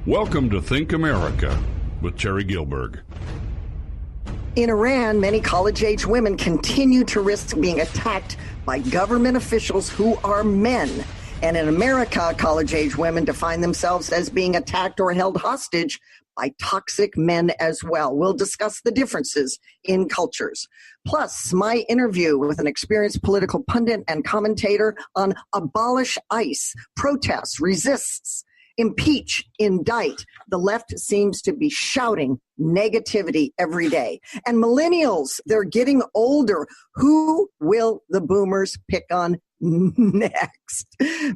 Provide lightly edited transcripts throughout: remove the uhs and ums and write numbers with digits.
Welcome to Think America with Terry Gilberg. In Iran, many college-age women continue to risk being attacked by government officials who are men. And in America, college-age women define themselves as being attacked or held hostage by toxic men as well. We'll discuss the differences in cultures. Plus, my interview with an experienced political pundit and commentator on abolish ICE, protests, resists, impeach, indict. The left seems to be shouting negativity every day. And millennials, they're getting older. Who will the boomers pick on next?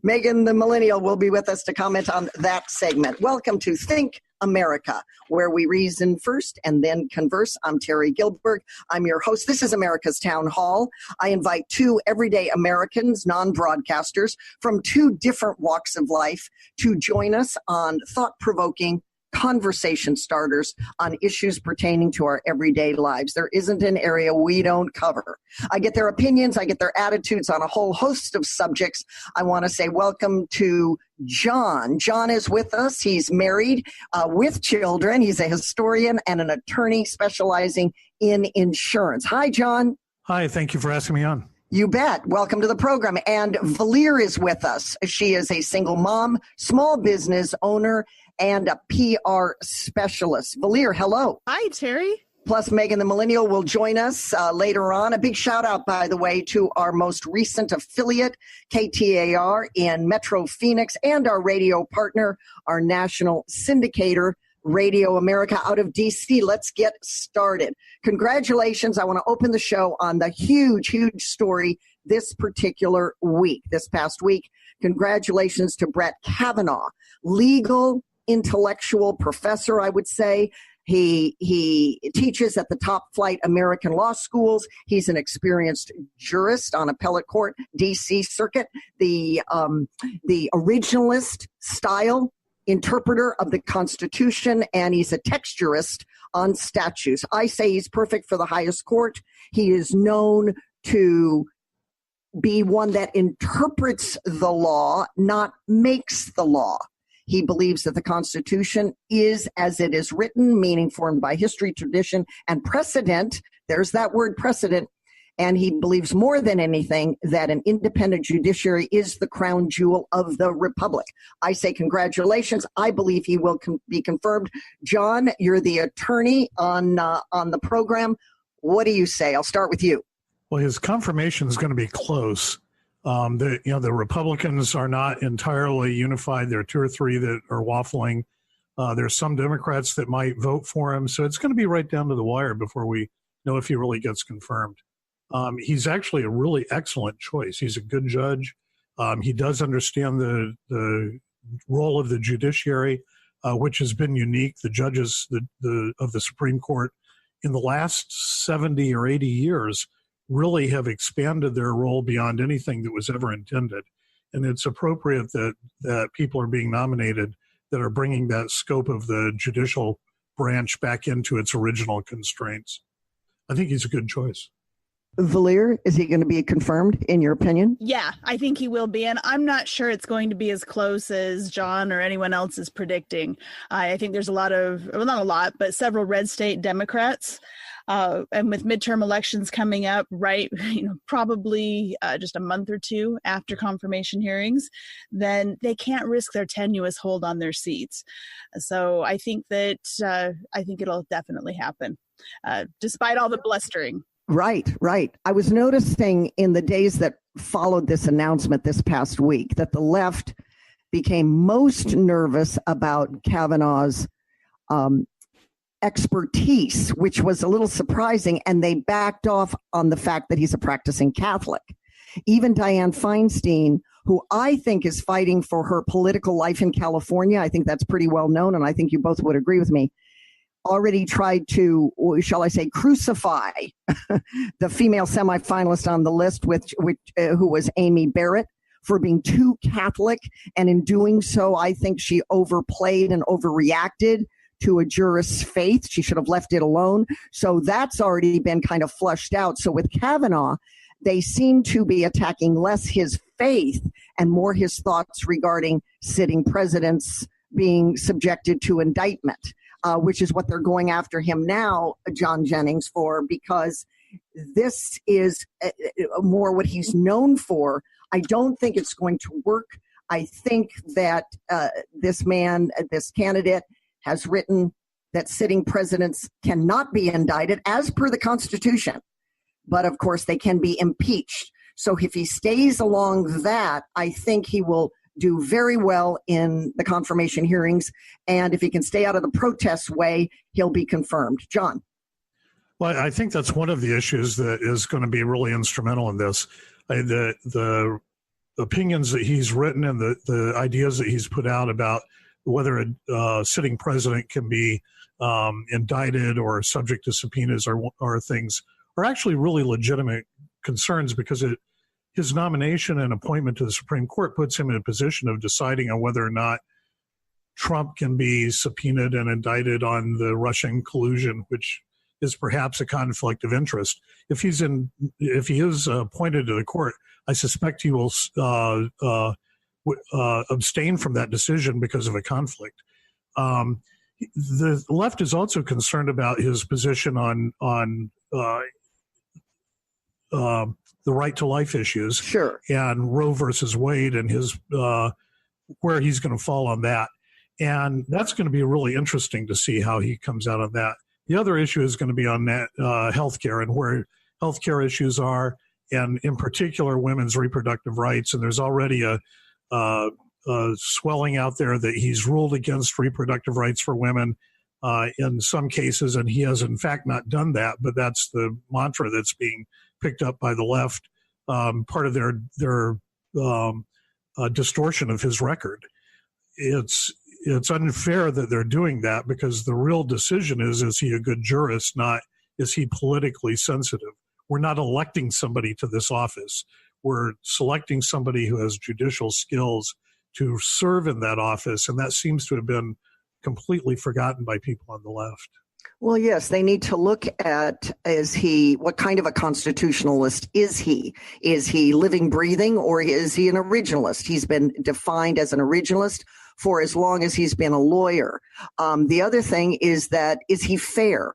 Megan, the millennial, will be with us to comment on that segment. Welcome to Think America, where we reason first and then converse. I'm Terry Gilberg. I'm your host. This is America's Town Hall. I invite two everyday Americans, non-broadcasters, from two different walks of life to join us on thought-provoking conversation starters on issues pertaining to our everyday lives. There isn't an area we don't cover. I get their opinions, I get their attitudes on a whole host of subjects. I want to say welcome to John. John is with us. He's married with children. He's a historian and an attorney specializing in insurance. Hi, John. Hi, thank you for asking me on. You bet. Welcome to the program. And Valliere is with us. She is a single mom, small business owner, and a PR specialist. Valliere, hello. Hi, Terry. Plus, Megan the Millennial will join us later on. A big shout out, by the way, to our most recent affiliate, KTAR in Metro Phoenix, and our radio partner, our national syndicator, Radio America out of D.C. Let's get started. Congratulations. I want to open the show on the huge story this particular week, this past week. Congratulations to Brett Kavanaugh, legal intellectual professor, I would say. He teaches at the top flight American law schools. He's an experienced jurist on appellate court, D.C. circuit, the originalist style interpreter of the Constitution, and he's a texturist on statutes. I say he's perfect for the highest court. He is known to be one that interprets the law, not makes the law. He believes that the Constitution is as it is written, meaning formed by history, tradition, and precedent. There's that word precedent. And he believes more than anything that an independent judiciary is the crown jewel of the republic. I say congratulations. I believe he will be confirmed. John, you're the attorney on the program. What do you say? I'll start with you. Well, his confirmation is going to be close. The Republicans are not entirely unified. There are two or three that are waffling. There's some Democrats that might vote for him. So it's going to be right down to the wire before we know if he really gets confirmed. He's actually a really excellent choice. He's a good judge. He does understand the role of the judiciary, which has been unique. The judges of the Supreme Court in the last 70 or 80 years really have expanded their role beyond anything that was ever intended. And it's appropriate that people are being nominated that are bringing that scope of the judicial branch back into its original constraints. I think he's a good choice. Valliere, is he going to be confirmed, in your opinion? Yeah, I think he will be. And I'm not sure it's going to be as close as John or anyone else is predicting. I think there's not a lot, but several red state Democrats. And with midterm elections coming up, probably just a month or two after confirmation hearings, then they can't risk their tenuous hold on their seats. So I think it'll definitely happen, despite all the blustering. Right. I was noticing in the days that followed this announcement this past week that the left became most nervous about Kavanaugh's expertise, which was a little surprising, and they backed off on the fact that he's a practicing Catholic. Even Dianne Feinstein, who I think is fighting for her political life in California, I think that's pretty well known, and I think you both would agree with me, already tried to, shall I say, crucify the female semifinalist on the list, who was Amy Barrett, for being too Catholic. And in doing so, I think she overplayed and overreacted to a jurist's faith. She should have left it alone. So that's already been kind of flushed out. So with Kavanaugh, they seem to be attacking less his faith and more his thoughts regarding sitting presidents, being subjected to indictment, which is what they're going after him now, John Jennings, for, because this is more what he's known for. I don't think it's going to work. I think that this candidate has written that sitting presidents cannot be indicted as per the Constitution. But of course, they can be impeached. So if he stays along that, I think he will do very well in the confirmation hearings. And if he can stay out of the protest way, he'll be confirmed. John. Well, I think that's one of the issues that is going to be really instrumental in this. The opinions that he's written and the ideas that he's put out about whether a sitting president can be indicted or subject to subpoenas or things are actually really legitimate concerns, because his nomination and appointment to the Supreme Court puts him in a position of deciding on whether or not Trump can be subpoenaed and indicted on the Russian collusion, which is perhaps a conflict of interest. If he is appointed to the court, I suspect he will abstain from that decision because of a conflict. The left is also concerned about his position on the right to life issues, sure, and Roe versus Wade, and his where he's going to fall on that. And that's going to be really interesting to see how he comes out on that. The other issue is going to be on that healthcare and where healthcare issues are, and in particular women's reproductive rights. And there's already a swelling out there that he's ruled against reproductive rights for women in some cases, and he has in fact not done that. But that's the mantra that's being picked up by the left, part of their distortion of his record. It's unfair that they're doing that, because the real decision is he a good jurist, not is he politically sensitive. We're not electing somebody to this office. We're selecting somebody who has judicial skills to serve in that office, and that seems to have been completely forgotten by people on the left. Well, yes, they need to look at, what kind of a constitutionalist is he? Is he living, breathing, or is he an originalist? He's been defined as an originalist for as long as he's been a lawyer. The other thing is he fair?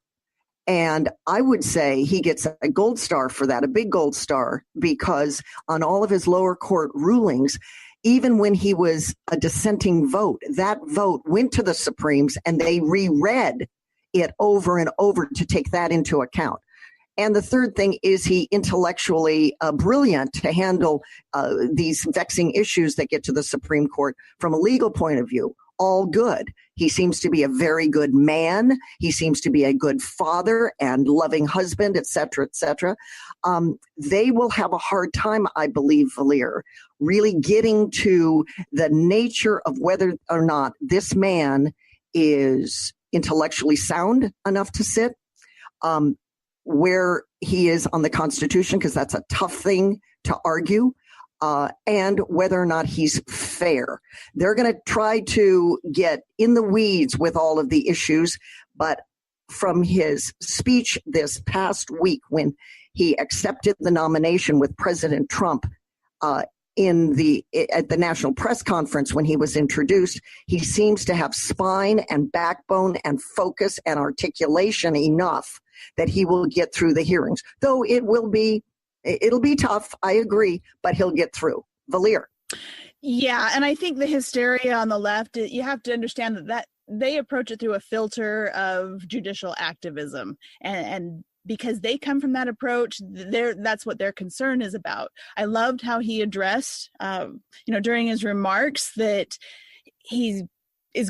And I would say he gets a gold star for that, a big gold star, because on all of his lower court rulings, even when he was a dissenting vote, that vote went to the Supremes and they reread it over and over to take that into account. And the third thing is he intellectually brilliant to handle these vexing issues that get to the Supreme Court from a legal point of view. All good. He seems to be a very good man. He seems to be a good father and loving husband, et cetera, et cetera. They will have a hard time, I believe, Valliere, really getting to the nature of whether or not this man is intellectually sound enough to sit, where he is on the Constitution, because that's a tough thing to argue, and whether or not he's fair. They're going to try to get in the weeds with all of the issues, but from his speech this past week when he accepted the nomination with President Trump at the National Press Conference when he was introduced, he seems to have spine and backbone and focus and articulation enough that he will get through the hearings. Though it'll be tough, I agree, but he'll get through. Valliere. Yeah, and I think the hysteria on the left, you have to understand that they approach it through a filter of judicial activism, and because they come from that approach, that's what their concern is about. I loved how he addressed, during his remarks, that he's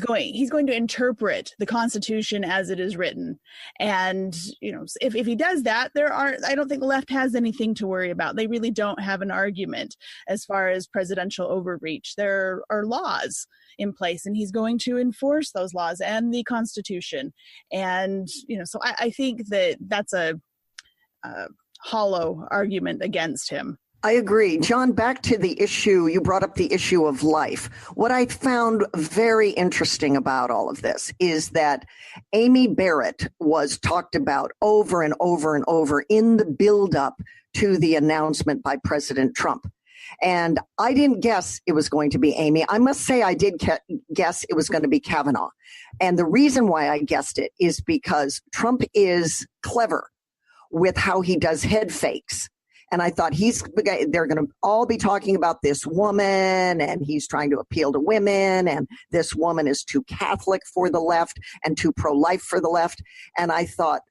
going to interpret the Constitution as it is written. And, if he does that, I don't think the left has anything to worry about. They really don't have an argument as far as presidential overreach. There are laws in place, and he's going to enforce those laws and the Constitution. And, so I think that's a hollow argument against him. I agree. John, back to the issue, you brought up the issue of life. What I found very interesting about all of this is that Amy Barrett was talked about over and over and over in the buildup to the announcement by President Trump. And I didn't guess it was going to be Amy. I must say I did guess it was going to be Kavanaugh. And the reason why I guessed it is because Trump is clever with how he does head fakes. And I thought they're going to all be talking about this woman, and he's trying to appeal to women, and this woman is too Catholic for the left and too pro-life for the left. And I thought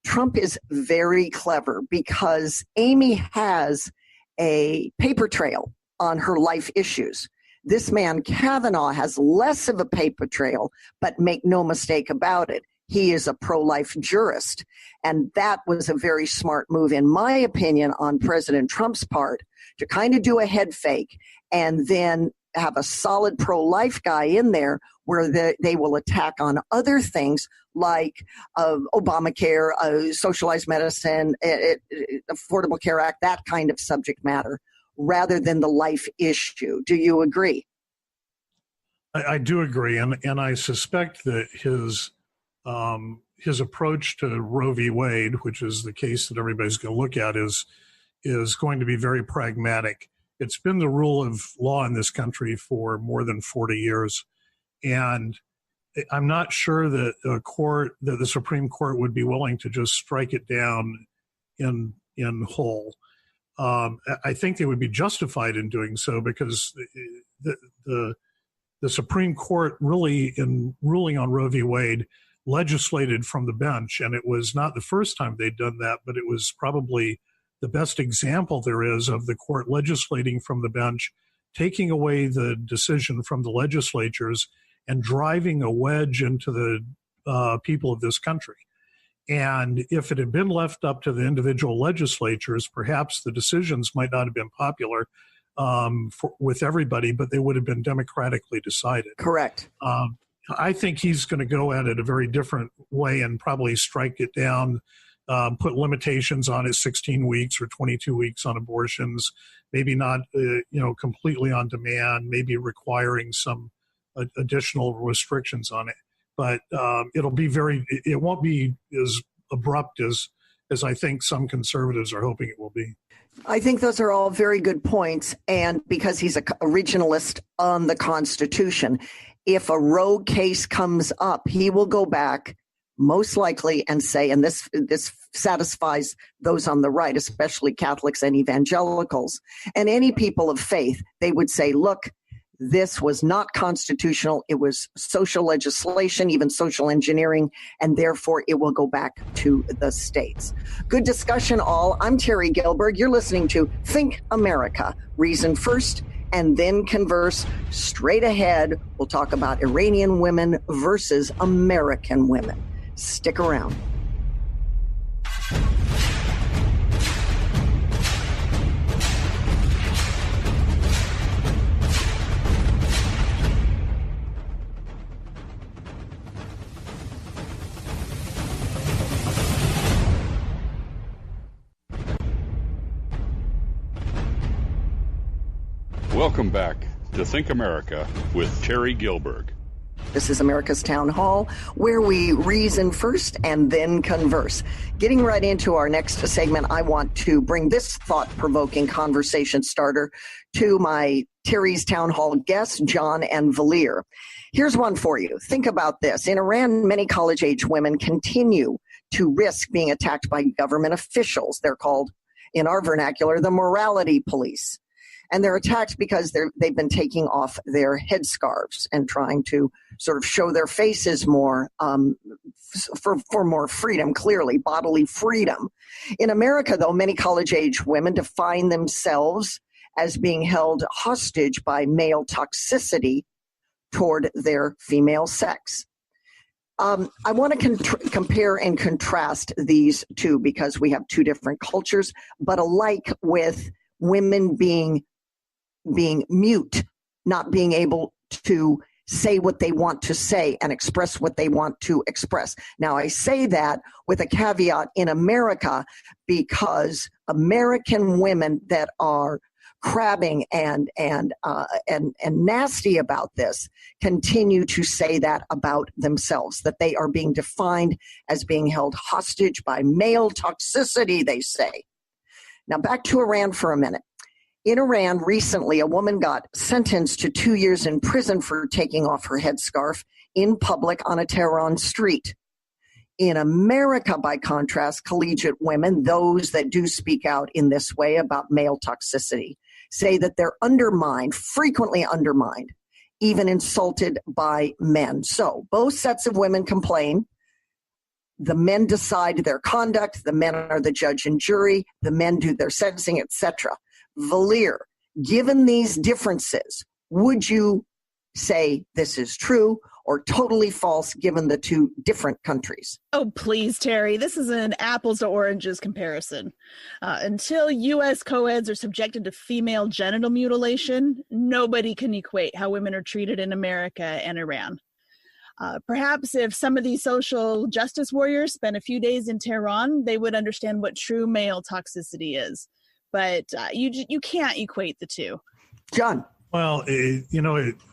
Trump is very clever because Amy has a paper trail on her life issues. This man, Kavanaugh, has less of a paper trail, but make no mistake about it, he is a pro-life jurist. And that was a very smart move, in my opinion, on President Trump's part to kind of do a head fake and then have a solid pro-life guy in there where they will attack on other things like Obamacare, socialized medicine, Affordable Care Act, that kind of subject matter, rather than the life issue. Do you agree? I do agree. And I suspect that his approach to Roe v. Wade, which is the case that everybody's going to look at, is going to be very pragmatic. It's been the rule of law in this country for more than 40 years. And I'm not sure that the Supreme Court would be willing to just strike it down in whole. I think they would be justified in doing so because the Supreme Court really, in ruling on Roe v. Wade, legislated from the bench. And it was not the first time they'd done that, but it was probably the best example there is of the court legislating from the bench, taking away the decision from the legislatures and driving a wedge into the people of this country. And if it had been left up to the individual legislatures, perhaps the decisions might not have been popular with everybody, but they would have been democratically decided. Correct. I think he's going to go at it a very different way and probably strike it down, put limitations on it, 16 weeks or 22 weeks on abortions, maybe not, completely on demand, maybe requiring some additional restrictions on it. But it won't be as abrupt as I think some conservatives are hoping it will be. I think those are all very good points. And because he's a originalist on the Constitution, if a Roe case comes up, he will go back most likely and say, and this satisfies those on the right, especially Catholics and evangelicals, and any people of faith, they would say, look, this was not constitutional. It was social legislation, even social engineering, and therefore it will go back to the states. Good discussion, all. I'm Terry Gilberg. You're listening to Think America. Reason first, and then converse. Straight ahead, we'll talk about Iranian women versus American women. Stick around. Welcome back to Think America with Terry Gilberg. This is America's Town Hall, where we reason first and then converse. Getting right into our next segment, I want to bring this thought-provoking conversation starter to my Terry's Town Hall guests, John and Valliere. Here's one for you. Think about this. In Iran, many college-age women continue to risk being attacked by government officials. They're called, in our vernacular, the morality police. And they're attacked because they've been taking off their headscarves and trying to sort of show their faces more for more freedom, clearly, bodily freedom. In America, though, many college-age women define themselves as being held hostage by male toxicity toward their female sex. I want to compare and contrast these two because we have two different cultures, but alike with women being mute, not being able to say what they want to say and express what they want to express. Now, I say that with a caveat in America because American women that are crabbing and nasty about this continue to say that about themselves, that they are being defined as being held hostage by male toxicity, they say. Now, back to Iran for a minute. In Iran, recently, a woman got sentenced to 2 years in prison for taking off her headscarf in public on a Tehran street. In America, by contrast, collegiate women, those that do speak out in this way about male toxicity, say that they're undermined, frequently undermined, even insulted by men. So both sets of women complain. The men decide their conduct. The men are the judge and jury. The men do their sentencing, etc. Valliere, given these differences, would you say this is true or totally false given the two different countries? Oh, please, Terry. This is an apples to oranges comparison. Until U.S. co-eds are subjected to female genital mutilation, nobody can equate how women are treated in America and Iran. Perhaps if some of these social justice warriors spent a few days in Tehran, they would understand what true male toxicity is. But you can't equate the two. John. Well,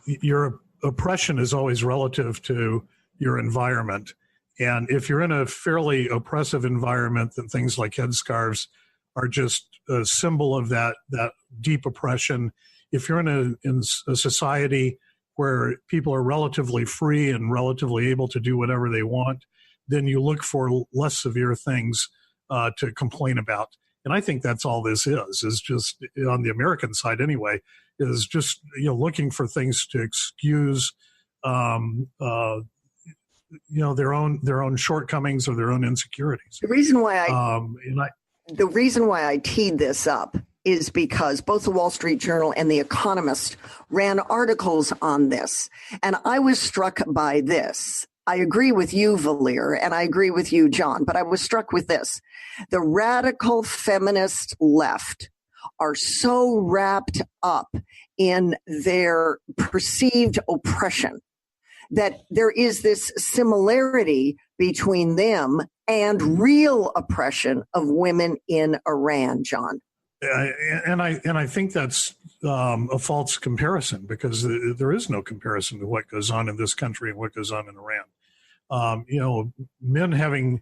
your oppression is always relative to your environment. And if you're in a fairly oppressive environment, then things like headscarves are just a symbol of that deep oppression. If you're in a society where people are relatively free and relatively able to do whatever they want, then you look for less severe things to complain about. And I think that's all this is just on the American side anyway, is just looking for things to excuse their own shortcomings or their own insecurities. The reason why I teed this up is because both the Wall Street Journal and The Economist ran articles on this, and I was struck by this. I agree with you, Valliere, and I agree with you, John, but I was struck with this. The radical feminist left are so wrapped up in their perceived oppression that there is this similarity between them and real oppression of women in Iran, John. And I think that's a false comparison, because there is no comparison to what goes on in this country and what goes on in Iran. Men having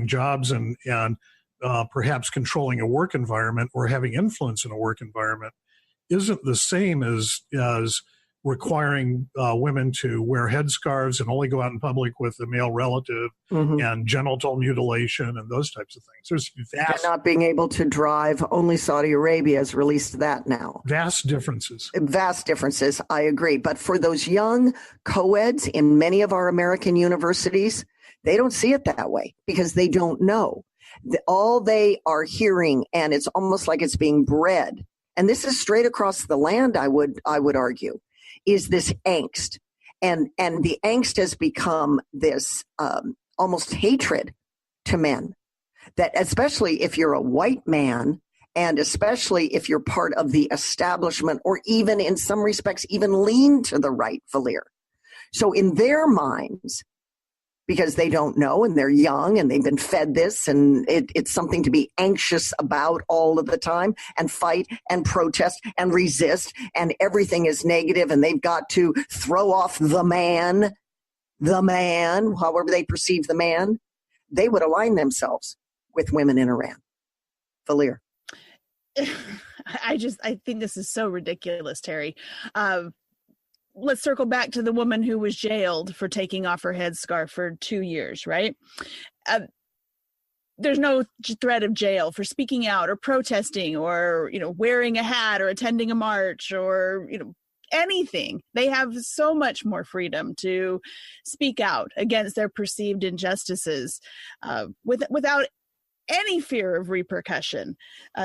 jobs and perhaps controlling a work environment or having influence in a work environment isn't the same as requiring women to wear headscarves and only go out in public with a male relative, and genital mutilation and those types of things. And not being able to drive. Only Saudi Arabia has released that now. Vast differences. I agree. But for those young co-eds in many of our American universities, they don't see it that way because they don't know. All they are hearing, and it's almost like it's being bred, and this is straight across the land, I would argue, is this angst. And the angst has become this almost hatred to men, that especially if you're a white man, and especially if you're part of the establishment, or even in some respects, even lean to the right, Valliere. So in their minds, because they don't know and they're young and they've been fed this, and it's something to be anxious about all of the time, and fight and protest and resist, and everything is negative, and they've got to throw off the man, however they perceive the man. They would align themselves with women in Iran. Valliere. I think this is so ridiculous, Terry. Let's circle back to the woman who was jailed for taking off her headscarf for 2 years, right? There's no threat of jail for speaking out or protesting or, wearing a hat or attending a march or, anything. They have so much more freedom to speak out against their perceived injustices without any fear of repercussion.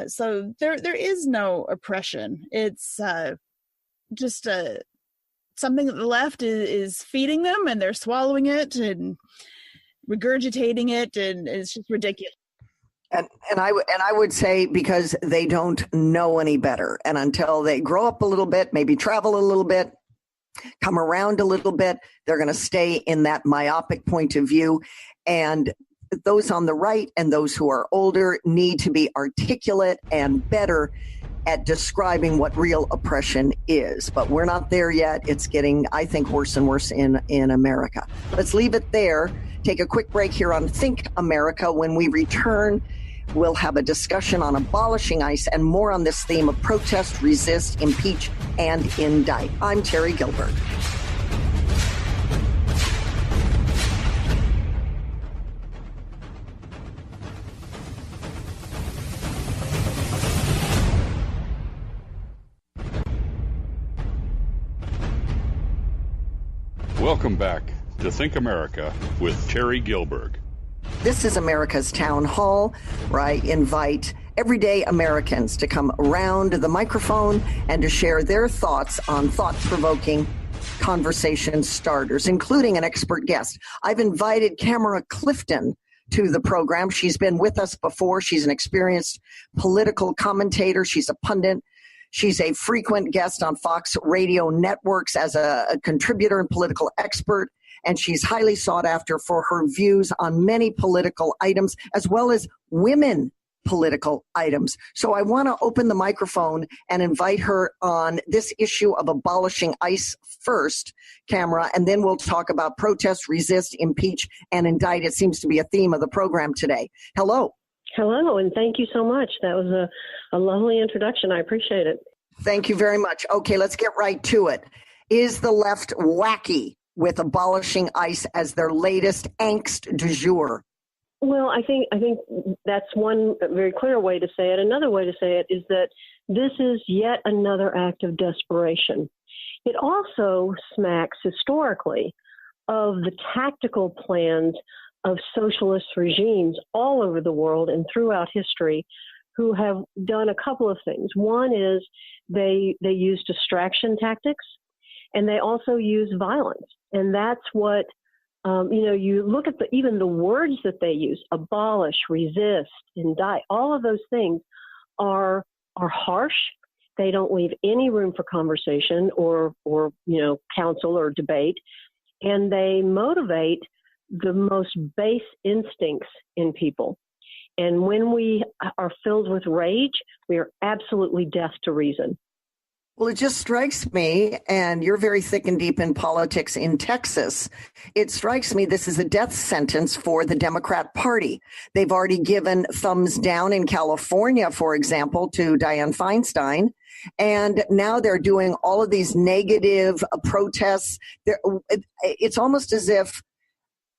So there is no oppression. It's just something that the left is feeding them, and they're swallowing it and regurgitating it, and it's just ridiculous. And I would say because they don't know any better, and until they grow up a little bit, maybe travel a little bit, come around a little bit, they're going to stay in that myopic point of view. And those on the right and those who are older need to be articulate and better at describing what real oppression is. But we're not there yet. It's getting, I think, worse and worse in America. Let's leave it there. Take a quick break here on Think America. When we return, We'll have a discussion on abolishing ICE and more on this theme of protest, resist, impeach, and indict. I'm Terry Gilbert. Welcome back to Think America with Terry Gilbert. This is America's Town Hall, where I invite everyday Americans to come around the microphone and to share their thoughts on thought-provoking conversation starters, including an expert guest. I've invited Clifton to the program. She's been with us before. She's an experienced political commentator. She's a pundit. She's a frequent guest on Fox radio networks as a contributor and political expert, and she's highly sought after for her views on many political items, as well as women political items. So I want to open the microphone and invite her on this issue of abolishing ICE first, and then we'll talk about protest, resist, impeach, and indict. It seems to be a theme of the program today. Hello. Hello, and thank you so much. That was a lovely introduction. I appreciate it. Thank you very much. Okay, let's get right to it. Is the left wacky with abolishing ICE as their latest angst du jour? Well, I think that's one very clear way to say it. Another way to say it is that this is yet another act of desperation. It also smacks historically of the tactical plans of socialist regimes all over the world and throughout history who have done a couple of things. One is they use distraction tactics, and they also use violence. And that's what, you look at even the words that they use, abolish, resist, indict, all of those things are harsh. They don't leave any room for conversation or counsel or debate. And they motivate the most base instincts in people. And when we are filled with rage, we are absolutely deaf to reason. Well, it just strikes me, and you're very thick and deep in politics in Texas, it strikes me this is a death sentence for the Democrat Party. They've already given thumbs down in California, for example, to Dianne Feinstein. And now they're doing all of these negative protests. It's almost as if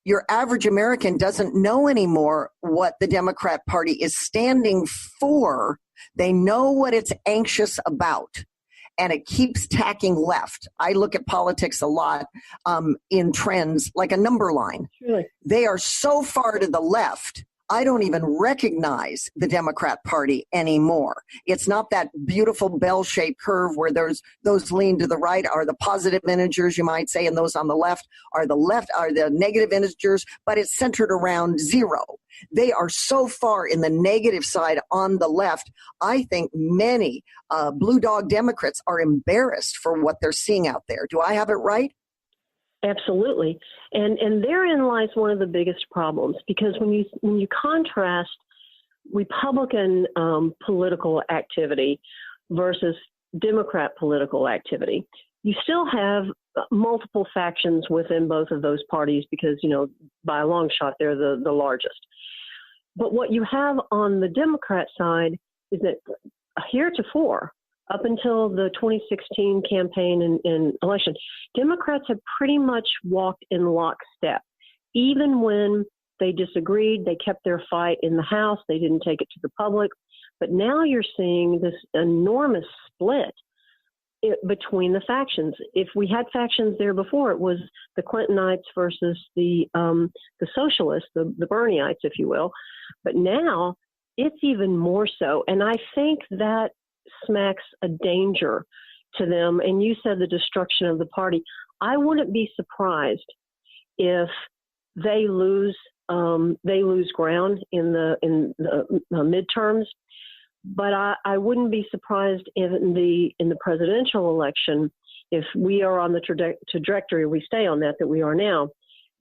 your average American doesn't know anymore what the Democrat Party is standing for. They know what it's anxious about, and it keeps tacking left. I look at politics a lot in trends like a number line. Really? They are so far to the left, I don't even recognize the Democrat Party anymore. It's not that beautiful bell-shaped curve where those lean to the right are the positive integers, you might say, and those on the left are the negative integers, but it's centered around zero. They are so far in the negative side on the left. I think many blue dog Democrats are embarrassed for what they're seeing out there. Do I have it right? Absolutely. And therein lies one of the biggest problems, because when you contrast Republican political activity versus Democrat political activity, you still have multiple factions within both of those parties because, by a long shot, they're the largest. But what you have on the Democrat side is that heretofore, up until the 2016 campaign and election, Democrats have pretty much walked in lockstep. Even when they disagreed, they kept their fight in the House. They didn't take it to the public. But now you're seeing this enormous split between the factions. If we had factions there before, it was the Clintonites versus the socialists, the Bernieites, if you will. But now it's even more so. And I think that smacks a danger to them. And you said the destruction of the party. I wouldn't be surprised if they lose ground in the midterms. But I wouldn't be surprised if in the presidential election, if we are on the trajectory, we stay on that we are now,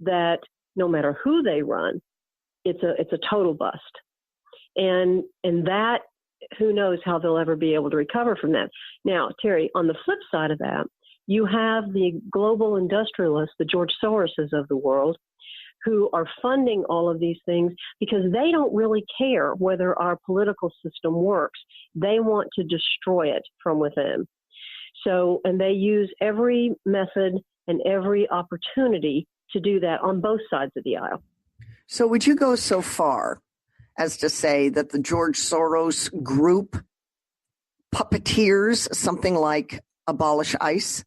that no matter who they run, it's a total bust. And that, who knows how they'll ever be able to recover from that. Now, Terry, on the flip side of that, you have the global industrialists, the George Soroses of the world, who are funding all of these things because they don't really care whether our political system works. They want to destroy it from within. So, and they use every method and every opportunity to do that on both sides of the aisle. So would you go so far as to say that the George Soros group puppeteers something like Abolish ICE?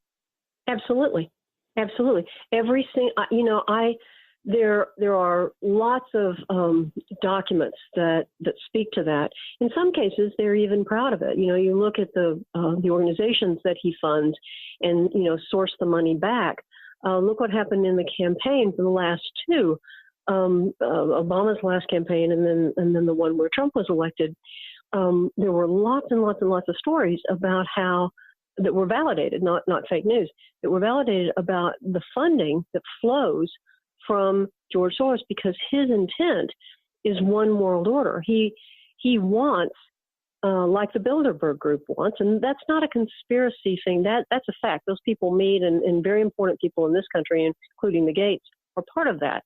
Absolutely. Absolutely. There are lots of documents that speak to that. In some cases, they're even proud of it. You look at the organizations that he funds and, source the money back. Look what happened in the campaign for the last two, Obama's last campaign and then the one where Trump was elected. There were lots and lots and lots of stories about how that were validated, not fake news, that were validated about the funding that flows from George Soros, because his intent is one world order. He wants, like the Bilderberg Group wants, and that's not a conspiracy thing. That's a fact. Those people meet, and very important people in this country, including the Gates, are part of that.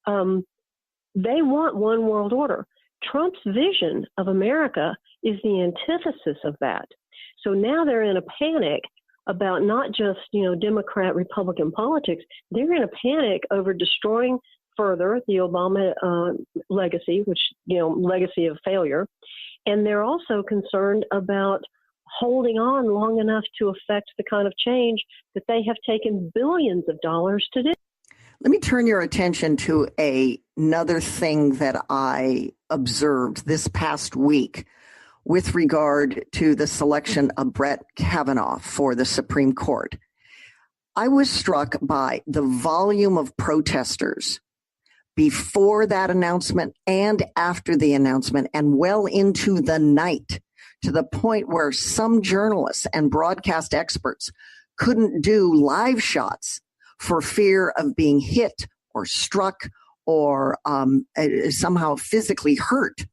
They want one world order. Trump's vision of America is the antithesis of that. So now they're in a panic about not just, Democrat, Republican politics. They're in a panic over destroying further the Obama legacy, which, legacy of failure. And they're also concerned about holding on long enough to affect the kind of change that they have taken billions of dollars to do. Let me turn your attention to another thing that I observed this past week with regard to the selection of Brett Kavanaugh for the Supreme Court. I was struck by the volume of protesters before that announcement and after the announcement and well into the night, to the point where some journalists and broadcast experts couldn't do live shots for fear of being hit or struck or somehow physically hurt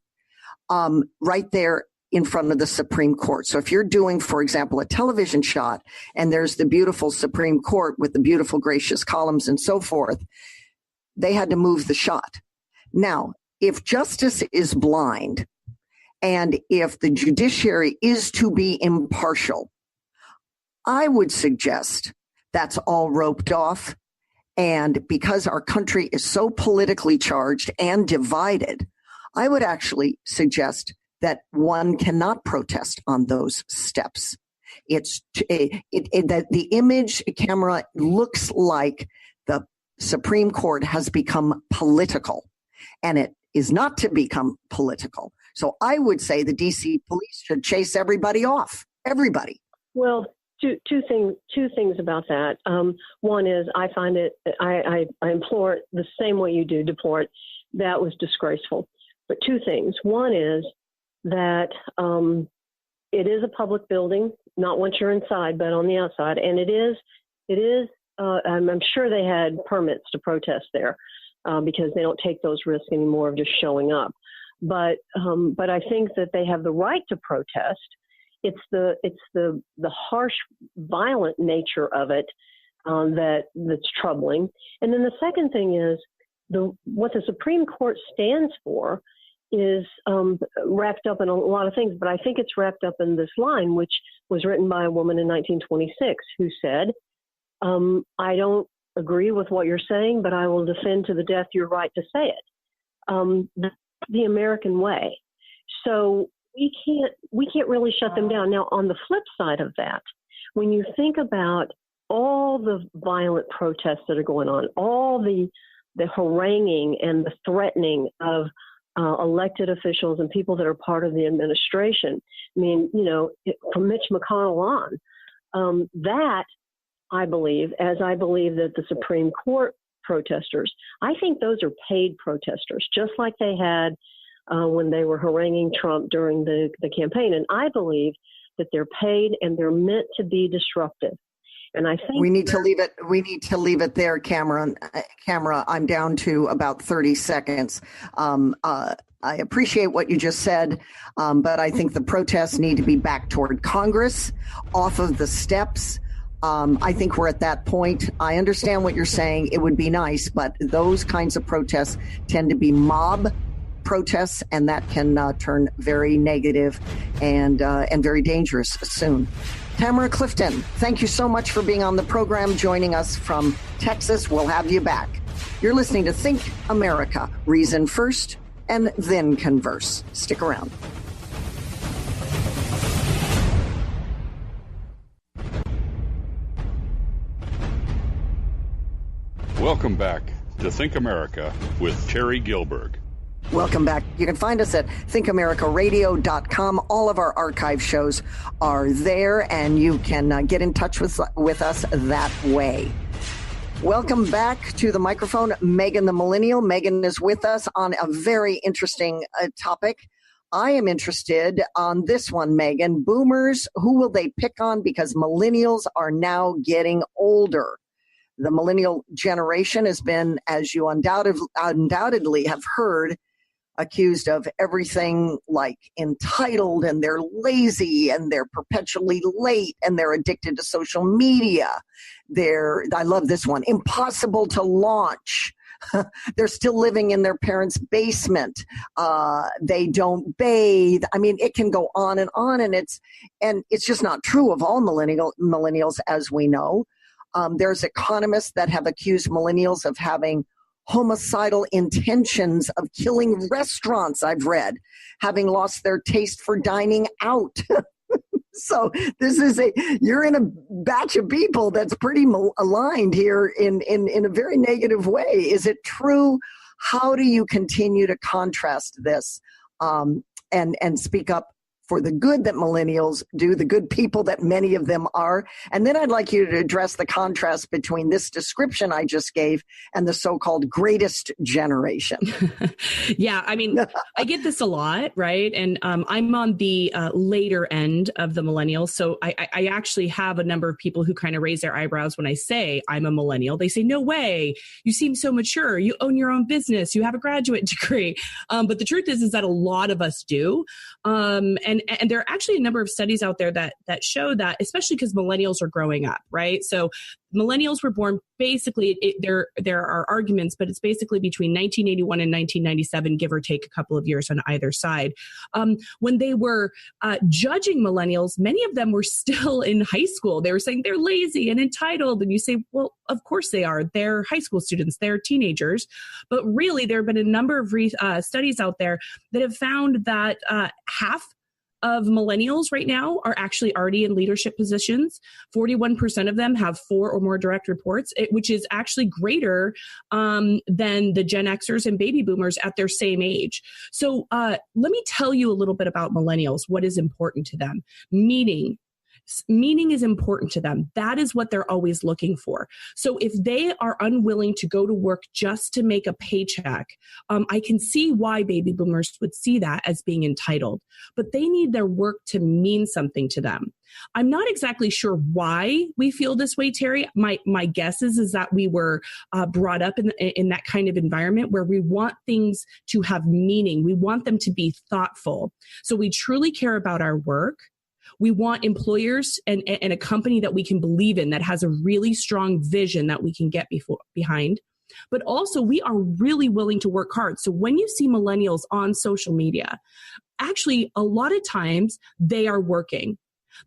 right there in front of the Supreme Court. So if you're doing, for example, a television shot and there's the beautiful Supreme Court with the beautiful gracious columns and so forth, they had to move the shot. Now, if justice is blind and if the judiciary is to be impartial, I would suggest that's all roped off. And because our country is so politically charged and divided, I would actually suggest that one cannot protest on those steps. The image camera looks like the Supreme Court has become political, and it is not to become political. So I would say the DC police should chase everybody off. Everybody. Well, two things about that. One is I find it, I implore it the same way you do, deplore it. That was disgraceful. But two things. One is that it is a public building, not once you're inside, but on the outside. And it is. I'm sure they had permits to protest there because they don't take those risks anymore of just showing up. But I think that they have the right to protest. It's the harsh, violent nature of it that's troubling. And then the second thing is what the Supreme Court stands for is wrapped up in a lot of things, but I think it's wrapped up in this line, which was written by a woman in 1926 who said, I don't agree with what you're saying, but I will defend to the death your right to say it. That's the American way. So we can't really shut them down. Now, on the flip side of that, when you think about all the violent protests that are going on, all the haranguing and the threatening of elected officials and people that are part of the administration. I mean, from Mitch McConnell on, that I believe that the Supreme Court protesters, I think those are paid protesters, just like they had when they were haranguing Trump during the campaign. And I believe that they're paid and they're meant to be disruptive. And I think we need to leave it there, Camera. I'm down to about 30 seconds. I appreciate what you just said, but I think the protests need to be back toward Congress, off of the steps. I think we're at that point. I understand what you're saying. It would be nice, but those kinds of protests tend to be mob protests, and that can turn very negative and very dangerous soon. Tamara Clifton, thank you so much for being on the program, joining us from Texas. We'll have you back. You're listening to Think America. Reason first, and then converse. Stick around. Welcome back to Think America with Terry Gilberg. Welcome back. You can find us at thinkamericaradio.com. All of our archive shows are there, and you can get in touch with us that way. Welcome back to the microphone, Megan the Millennial. Megan is with us on a very interesting topic. I am interested on this one, Megan. Boomers, who will they pick on? Because millennials are now getting older. The millennial generation has been, as you undoubtedly have heard, accused of everything like entitled, and they're lazy, and they're perpetually late, and they're addicted to social media. I love this one, impossible to launch. They're still living in their parents' basement. They don't bathe. I mean, it can go on, and it's just not true of all millennials, as we know. There's economists that have accused millennials of having homicidal intentions, of killing restaurants, I've read, having lost their taste for dining out. So you're in a batch of people that's pretty aligned here in a very negative way. Is it true? How do you continue to contrast this and speak up for the good that millennials do, the good people that many of them are? And then I'd like you to address the contrast between this description I just gave and the so-called greatest generation. Yeah, I mean, I get this a lot, right? And I'm on the later end of the millennials. So I actually have a number of people who kind of raise their eyebrows when I say I'm a millennial. They say, no way, you seem so mature. You own your own business. You have a graduate degree. But the truth is that a lot of us do. And there are actually a number of studies out there that show that, especially because millennials are growing up, right? So millennials were born basically, there are arguments, but it's basically between 1981 and 1997, give or take a couple of years on either side. When they were judging millennials, many of them were still in high school. They were saying they're lazy and entitled. And you say, well, of course they are. They're high school students. They're teenagers. But really, there have been a number of studies out there that have found that half of millennials right now are actually already in leadership positions. 41% of them have 4 or more direct reports, which is actually greater than the Gen Xers and baby boomers at their same age. So let me tell you a little bit about millennials, what is important to them. Meaning is important to them. That is what they're always looking for. So if they are unwilling to go to work just to make a paycheck, I can see why baby boomers would see that as being entitled, but they need their work to mean something to them. I'm not exactly sure why we feel this way, Terry. My guess is that we were brought up in that kind of environment where we want things to have meaning. We want them to be thoughtful. So we truly care about our work. We want employers and a company that we can believe in, that has a really strong vision that we can get behind. But also, we are really willing to work hard. So when you see millennials on social media, actually, a lot of times they are working.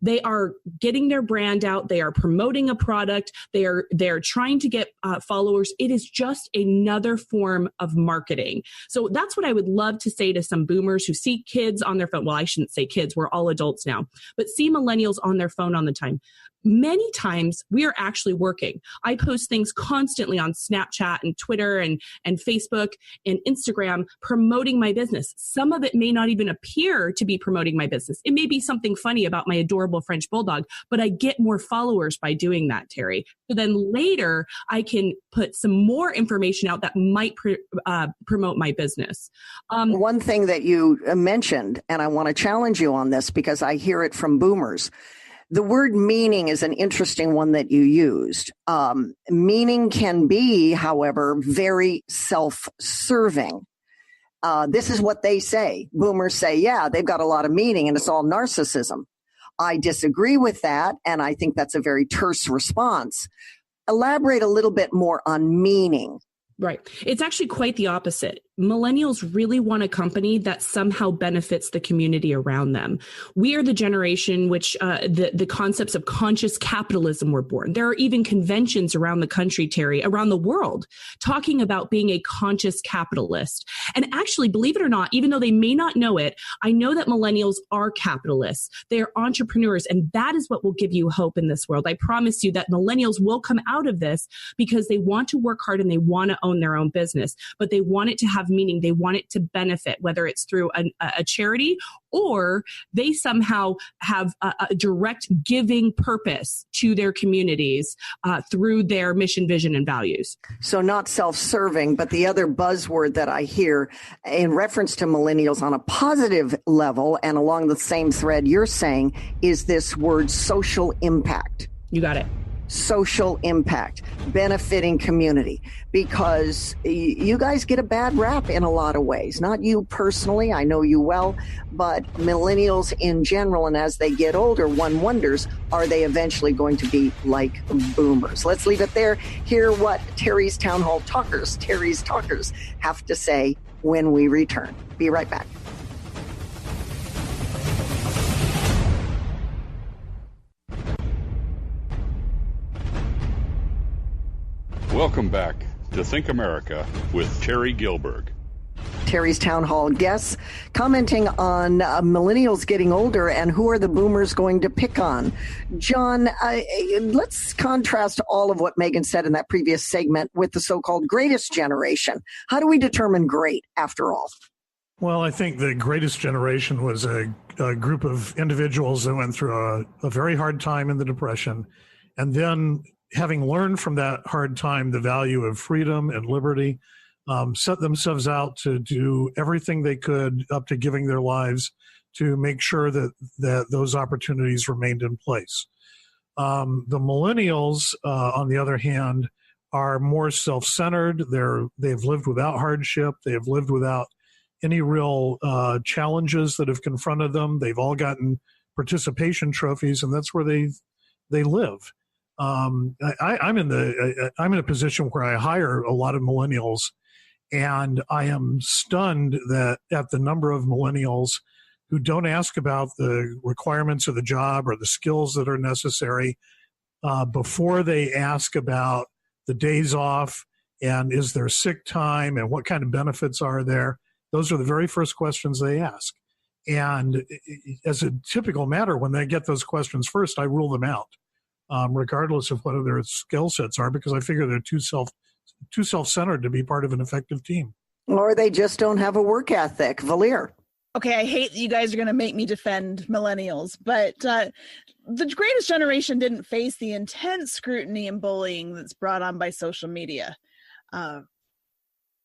They are getting their brand out. They are promoting a product. They're trying to get followers. It is just another form of marketing. So that's what I would love to say to some boomers who see kids on their phone. Well, I shouldn't say kids. We're all adults now, but see millennials on their phone on the time. Many times we are actually working. I post things constantly on Snapchat and Twitter and Facebook and Instagram promoting my business. Some of it may not even appear to be promoting my business. It may be something funny about my adorable French bulldog, but I get more followers by doing that, Terry. So then later I can put some more information out that might promote my business. One thing that you mentioned, and I want to challenge you on this because I hear it from boomers. The word meaning is an interesting one that you used. Meaning can be, however, very self-serving. This is what they say. Boomers say, yeah, they've got a lot of meaning and it's all narcissism. I disagree with that, and I think that's a very terse response. Elaborate a little bit more on meaning. Right. It's actually quite the opposite. Millennials really want a company that somehow benefits the community around them. We are the generation which the concepts of conscious capitalism were born. There are even conventions around the country, Terry, around the world, talking about being a conscious capitalist. And actually, believe it or not, even though they may not know it, I know that millennials are capitalists. They are entrepreneurs, and that is what will give you hope in this world. I promise you that millennials will come out of this because they want to work hard and they want to own their own business, but they want it to have meaning. They want it to benefit, whether it's through a charity or they somehow have a direct giving purpose to their communities through their mission, vision, and values. So not self-serving, but the other buzzword that I hear in reference to millennials on a positive level and along the same thread you're saying is this word social impact. You got it. Social impact, benefiting community, because you guys get a bad rap in a lot of ways. Not you personally, I know you well, but millennials in general, and as they get older, one wonders, are they eventually going to be like boomers? Let's leave it there. Hear what Terry's Townhall Talkers, Terry's Talkers, have to say when we return. Be right back. Welcome back to Think America with Terry Gilberg. Terry's Town Hall guests commenting on millennials getting older and who are the boomers going to pick on. John, let's contrast all of what Megan said in that previous segment with the so-called greatest generation. How do we determine great after all? Well, I think the greatest generation was a group of individuals that went through a very hard time in the Depression, and then having learned from that hard time the value of freedom and liberty, set themselves out to do everything they could up to giving their lives to make sure that those opportunities remained in place. The millennials, on the other hand, are more self-centered. They've lived without hardship. They have lived without any real challenges that have confronted them. They've all gotten participation trophies, and that's where they live. I'm in a position where I hire a lot of millennials, and I am stunned at the number of millennials who don't ask about the requirements of the job or the skills that are necessary before they ask about the days off and is there sick time and what kind of benefits are there. Those are the very first questions they ask. And as a typical matter, when they get those questions first, I rule them out. Regardless of what their skill sets are, because I figure they're too self-centered to be part of an effective team. Or they just don't have a work ethic. Valliere. Okay, I hate that you guys are going to make me defend millennials, but the greatest generation didn't face the intense scrutiny and bullying that's brought on by social media.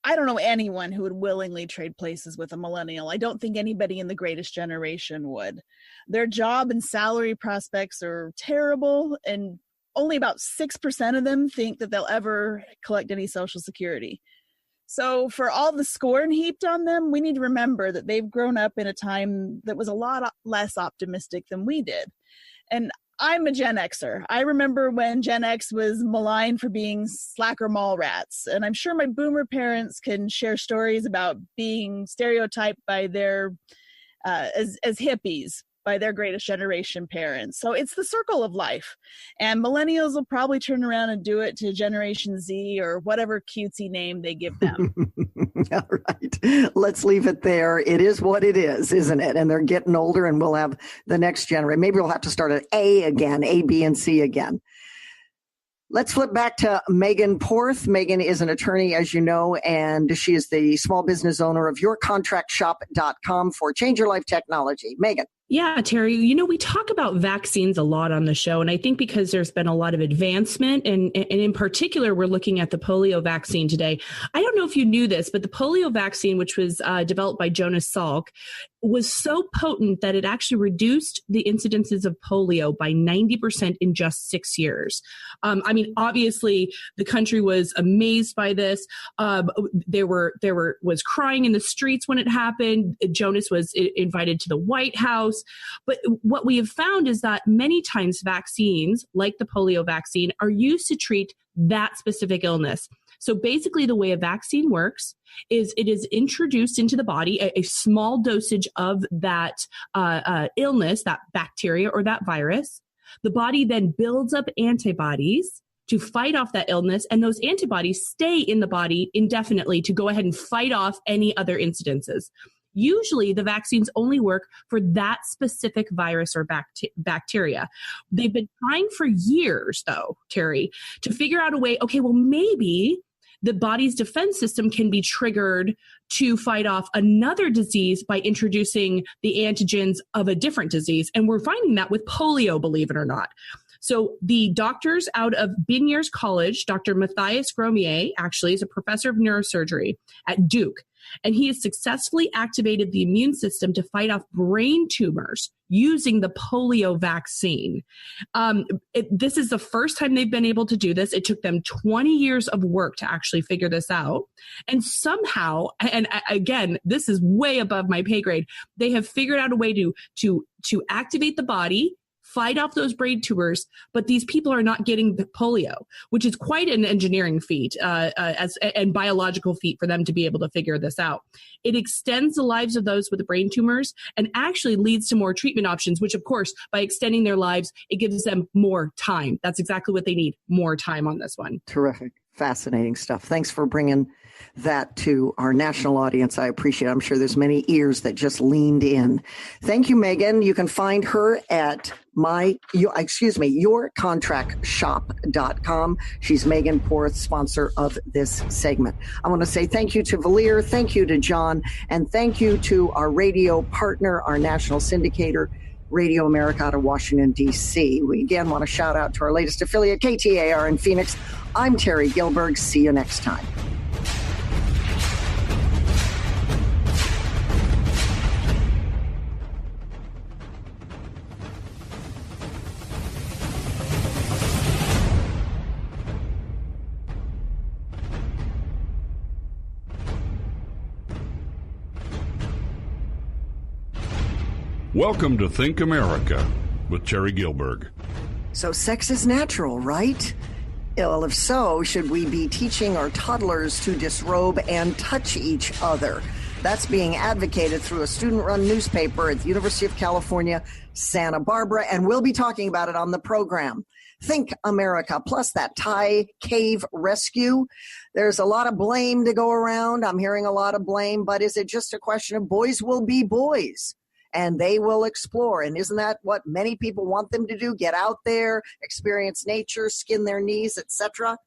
I don't know anyone who would willingly trade places with a millennial. I don't think anybody in the greatest generation would. Their job and salary prospects are terrible, and only about 6% of them think that they'll ever collect any Social Security. So for all the scorn heaped on them, we need to remember that they've grown up in a time that was a lot less optimistic than we did. And I'm a Gen Xer. I remember when Gen X was maligned for being slacker mall rats. And I'm sure my boomer parents can share stories about being stereotyped by their, as hippies, by their greatest generation parents. So it's the circle of life. And millennials will probably turn around and do it to Generation Z or whatever cutesy name they give them. All right. Let's leave it there. It is what it is, isn't it? And they're getting older, and we'll have the next generation. Maybe we'll have to start at A again, A, B, and C again. Let's flip back to Megan Porth. Megan is an attorney, as you know, and she is the small business owner of yourcontractshop.com for Change Your Life Technology. Megan. Yeah, Terry, we talk about vaccines a lot on the show, and I think because there's been a lot of advancement, and in particular, we're looking at the polio vaccine today. I don't know if you knew this, but the polio vaccine, which was developed by Jonas Salk, was so potent that it actually reduced the incidences of polio by 90% in just 6 years. Obviously, the country was amazed by this. There was crying in the streets when it happened. Jonas was invited to the White House. measles. But what we have found is that many times vaccines, like the polio vaccine, are used to treat that specific illness. So basically the way a vaccine works is it is introduced into the body, a small dosage of that illness, that bacteria or that virus. The body then builds up antibodies to fight off that illness, and those antibodies stay in the body indefinitely to go ahead and fight off any other incidences. Usually the vaccines only work for that specific virus or bacteria. They've been trying for years, though, Terry, to figure out a way, okay, well, maybe the body's defense system can be triggered to fight off another disease by introducing the antigens of a different disease. And we're finding that with polio, believe it or not. So the doctors out of Biniers College, Dr. Matthias Gromier, actually is a professor of neurosurgery at Duke, and he has successfully activated the immune system to fight off brain tumors using the polio vaccine. This is the first time they've been able to do this. It took them 20 years of work to actually figure this out. And somehow, and again, this is way above my pay grade, they have figured out a way to activate the body, fight off those brain tumors, but these people are not getting polio, which is quite an engineering feat and biological feat for them to be able to figure this out. It extends the lives of those with brain tumors and actually leads to more treatment options, which of course, by extending their lives, it gives them more time. That's exactly what they need, more time on this one. Terrific. Fascinating stuff. Thanks for bringing that to our national audience. I appreciate it. I'm sure there's many ears that just leaned in. Thank you, Megan. You can find her at yourcontractshop.com. She's Megan Porth, sponsor of this segment. I want to say thank you to Valliere, thank you to John, and thank you to our radio partner, our national syndicator, Radio America out of Washington, D.C. We again want to shout out to our latest affiliate, KTAR in Phoenix. I'm Terry Gilberg. See you next time. Welcome to Think America with Terry Gilberg. So sex is natural, right? Well, if so, should we be teaching our toddlers to disrobe and touch each other? That's being advocated through a student-run newspaper at the University of California, Santa Barbara, and we'll be talking about it on the program. Think America, plus that Thai cave rescue. There's a lot of blame to go around. I'm hearing a lot of blame, but is it just a question of boys will be boys? And they will explore. And isn't that what many people want them to do? Get out there, experience nature, skin their knees, etc.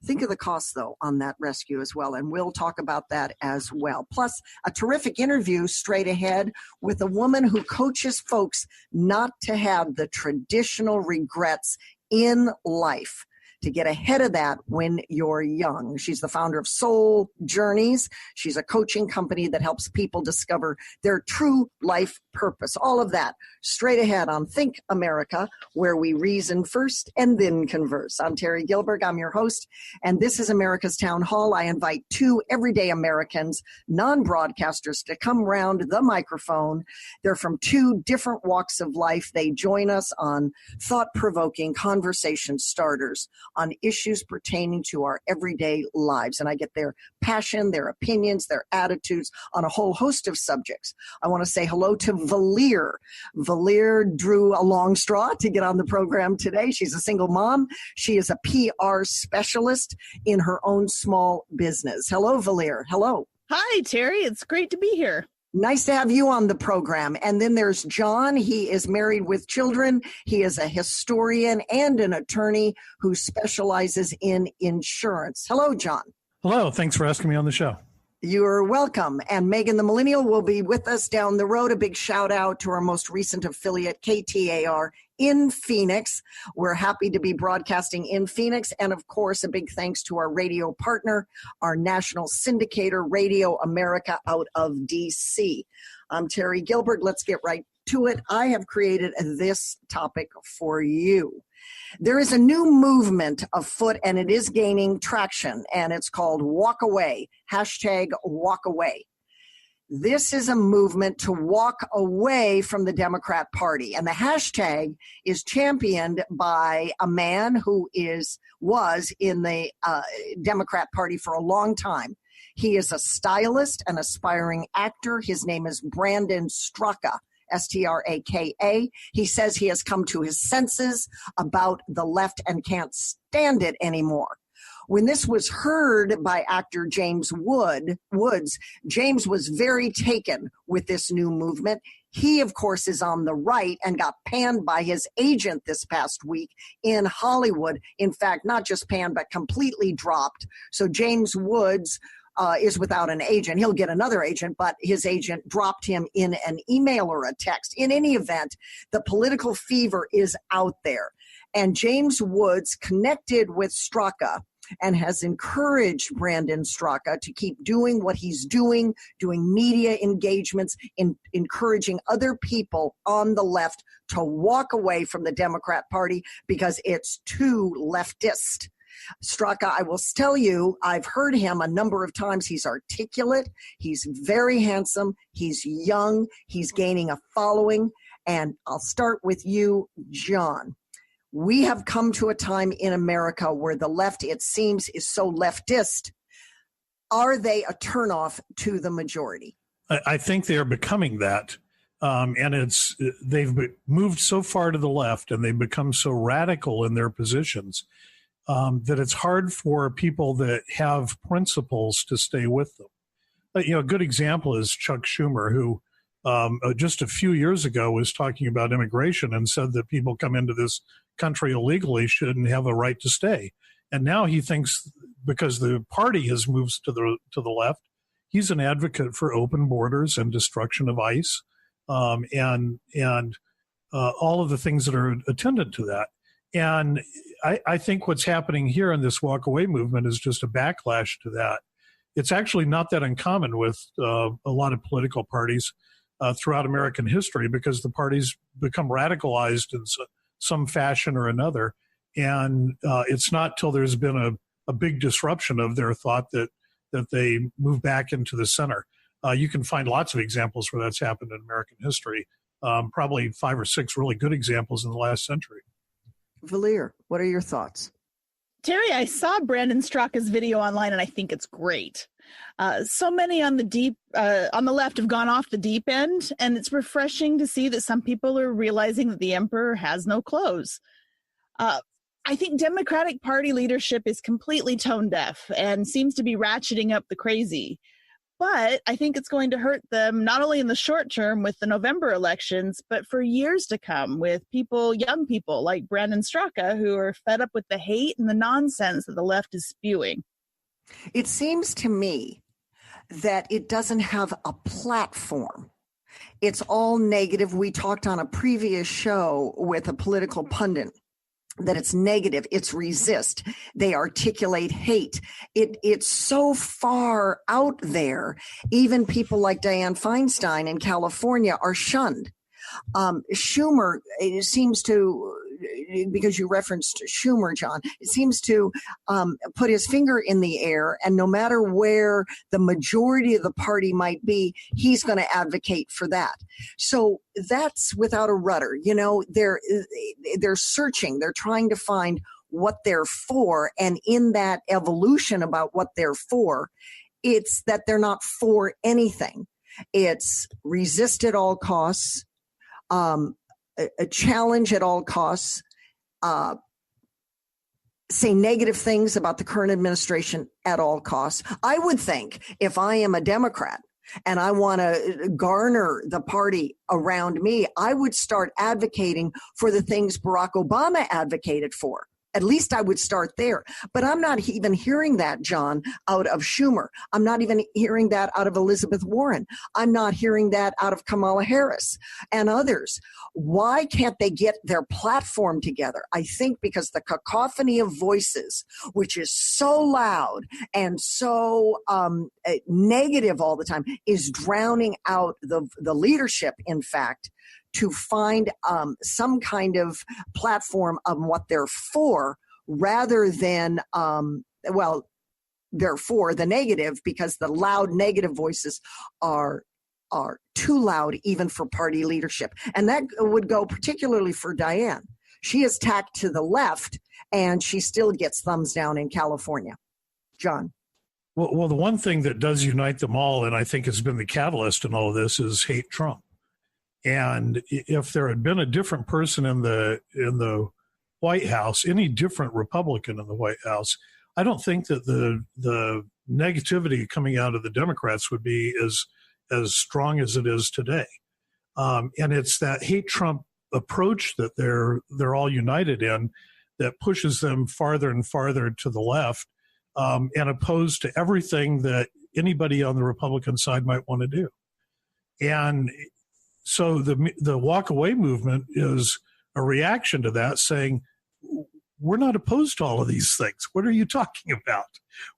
Think of the cost, though, on that rescue as well. And we'll talk about that as well. Plus, a terrific interview straight ahead with a woman who coaches folks not to have the traditional regrets in life, to get ahead of that when you're young. She's the founder of Soul Journeys. She's a coaching company that helps people discover their true life purpose. All of that straight ahead on Think America, where we reason first and then converse. I'm Terry Gilberg. I'm your host, and this is America's Town Hall. I invite two everyday Americans, non-broadcasters, to come round the microphone. They're from two different walks of life. They join us on thought-provoking conversation starters on issues pertaining to our everyday lives. And I get their passion, their opinions, their attitudes on a whole host of subjects. I want to say hello to Valliere. Valliere drew a long straw to get on the program today. She's a single mom. She is a PR specialist in her own small business. Hello, Valliere. Hello. Hi, Terry. It's great to be here. Nice to have you on the program. And then there's John. He is married with children. He is a historian and an attorney who specializes in insurance. Hello, John. Hello. Thanks for asking me on the show. You're welcome. And Megan the Millennial will be with us down the road. A big shout out to our most recent affiliate, KTAR, in Phoenix. We're happy to be broadcasting in Phoenix. And of course, a big thanks to our radio partner, our national syndicator, Radio America out of DC. I'm Terry Gilbert. Let's get right to it. I have created this topic for you. There is a new movement afoot, and it is gaining traction, and it's called Walk Away, #WalkAway. This is a movement to walk away from the Democrat Party. And the hashtag is championed by a man who was in the Democrat Party for a long time. He is a stylist, an aspiring actor. His name is Brandon Straka, Straka. He says he has come to his senses about the left and can't stand it anymore. When this was heard by actor James Woods, James was very taken with this new movement. He, of course, is on the right and got panned by his agent this past week in Hollywood. In fact, not just panned, but completely dropped. So James Woods is without an agent. He'll get another agent, but his agent dropped him in an email or a text. In any event, the political fever is out there. And James Woods connected with Straka and has encouraged Brandon Straka to keep doing what he's doing media engagements, encouraging other people on the left to walk away from the Democrat Party because it's too leftist. Straka, I will tell you, I've heard him a number of times. He's articulate. He's very handsome. He's young. He's gaining a following. And I'll start with you, John. We have come to a time in America where the left, it seems, is so leftist. Are they a turnoff to the majority? I think they are becoming that. And they've moved so far to the left and they've become so radical in their positions that it's hard for people that have principles to stay with them. A good example is Chuck Schumer, who just a few years ago was talking about immigration and said that people come into this country illegally shouldn't have a right to stay. And now he thinks because the party has moved to the left, he's an advocate for open borders and destruction of ICE and all of the things that are attendant to that. And I think what's happening here in this walk-away movement is just a backlash to that. It's actually not that uncommon with a lot of political parties throughout American history because the parties become radicalized in some fashion or another. And it's not till there's been a big disruption of their thought that they move back into the center. You can find lots of examples where that's happened in American history, probably 5 or 6 really good examples in the last century. Valliere, what are your thoughts? Terry, I saw Brandon Straka's video online, and I think it's great. So many on the left have gone off the deep end, and it's refreshing to see that some people are realizing that the emperor has no clothes. I think Democratic Party leadership is completely tone deaf and seems to be ratcheting up the crazy. But I think it's going to hurt them not only in the short term with the November elections, but for years to come with young people like Brandon Straka, who are fed up with the hate and the nonsense that the left is spewing. It seems to me that it doesn't have a platform. It's all negative. We talked on a previous show with a political pundit that it's negative, it's resist, they articulate hate. It's so far out there. Even people like Dianne Feinstein in California are shunned. Schumer, it seems to, because you referenced Schumer, John, it seems to put his finger in the air, and no matter where the majority of the party might be, he's going to advocate for that. So that's without a rudder. They're searching, they're trying to find what they're for, and in that evolution about what they're for, it's that they're not for anything. It's resist at all costs, a challenge at all costs, say negative things about the current administration at all costs. I would think if I am a Democrat and I want to garner the party around me, I would start advocating for the things Barack Obama advocated for. At least I would start there. But I'm not even hearing that, John, out of Schumer. I'm not even hearing that out of Elizabeth Warren. I'm not hearing that out of Kamala Harris and others. Why can't they get their platform together? I think because the cacophony of voices, which is so loud and so negative all the time, is drowning out the leadership, in fact, to find some kind of platform on what they're for rather than, they're for the negative because the loud negative voices are are too loud even for party leadership. And that would go particularly for Diane. She is tacked to the left, and she still gets thumbs down in California. John. Well, the one thing that does unite them all, and I think has been the catalyst in all of this, is hate Trump. And if there had been a different person in the White House, any different Republican in the White House, I don't think that the negativity coming out of the Democrats would be as strong as it is today. And it's that hate Trump approach that they're all united in that pushes them farther and farther to the left, and opposed to everything that anybody on the Republican side might want to do. And so the walk away movement is a reaction to that, saying, we're not opposed to all of these things. What are you talking about?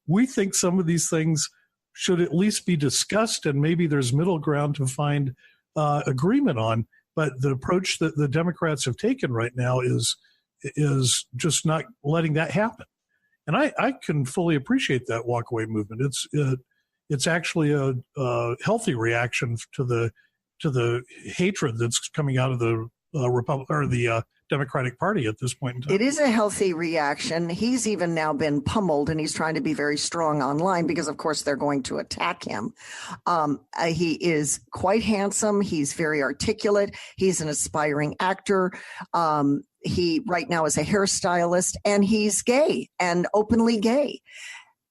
We think some of these things should at least be discussed, and maybe there's middle ground to find agreement on. But the approach that the Democrats have taken right now is just not letting that happen. And I can fully appreciate that walkaway movement. It's actually a healthy reaction to the hatred that's coming out of the Democratic Party at this point in time. It is a healthy reaction. He's even now been pummeled, and he's trying to be very strong online because, of course, they're going to attack him. He is quite handsome. He's very articulate. He's an aspiring actor. He right now is a hairstylist, and he's gay and openly gay.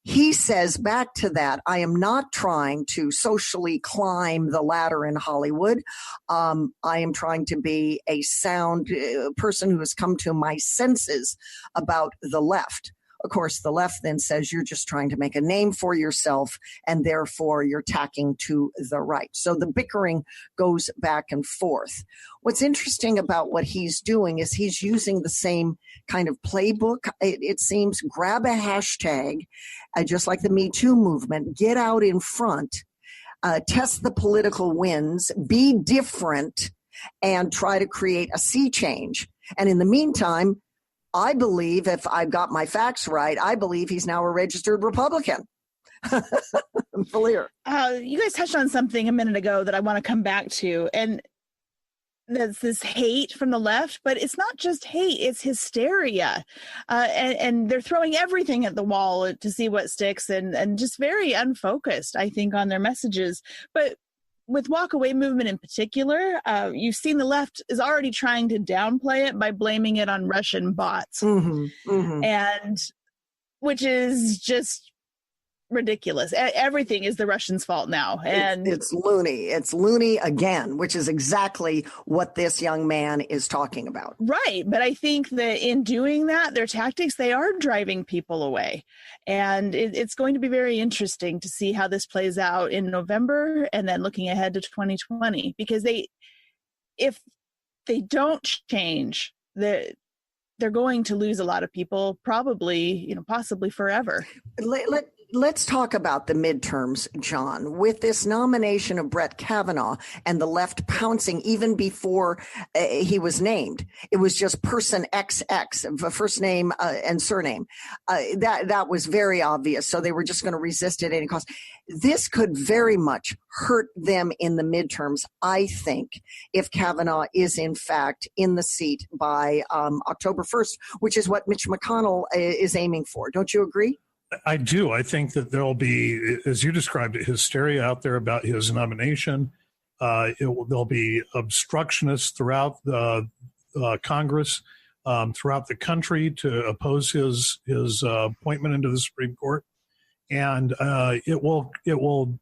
He says back to that, I am not trying to socially climb the ladder in Hollywood. I am trying to be a sound person who has come to my senses about the left. Of course, the left then says you're just trying to make a name for yourself, and therefore you're tacking to the right. So the bickering goes back and forth. What's interesting about what he's doing is he's using the same kind of playbook. It seems, grab a hashtag, just like the Me Too movement, get out in front, test the political winds, be different, and try to create a sea change. And in the meantime, I believe, if I've got my facts right, I believe he's now a registered Republican. Valliere. You guys touched on something a minute ago that I want to come back to, and that's this hate from the left, but it's not just hate, it's hysteria. And they're throwing everything at the wall to see what sticks, and just very unfocused, I think, on their messages. But with walkaway movement in particular, you've seen the left is already trying to downplay it by blaming it on Russian bots, and which is just ridiculous. Everything is the Russians' fault now, and it's loony. It's loony again, which is exactly what this young man is talking about. Right, but I think that in doing that, their tactics, they are driving people away, and it's going to be very interesting to see how this plays out in November, and then looking ahead to 2020, because if they don't change, they're going to lose a lot of people, probably, possibly forever. Let's talk about the midterms, John. With this nomination of Brett Kavanaugh and the left pouncing even before he was named, it was just person XX, first name and surname. That was very obvious. So they were just going to resist at any cost. This could very much hurt them in the midterms, I think, if Kavanaugh is in fact in the seat by October 1st, which is what Mitch McConnell is aiming for. Don't you agree? I do. I think that there'll be, as you described it, hysteria out there about his nomination. There'll be obstructionists throughout the Congress, throughout the country, to oppose his appointment into the Supreme Court, and it will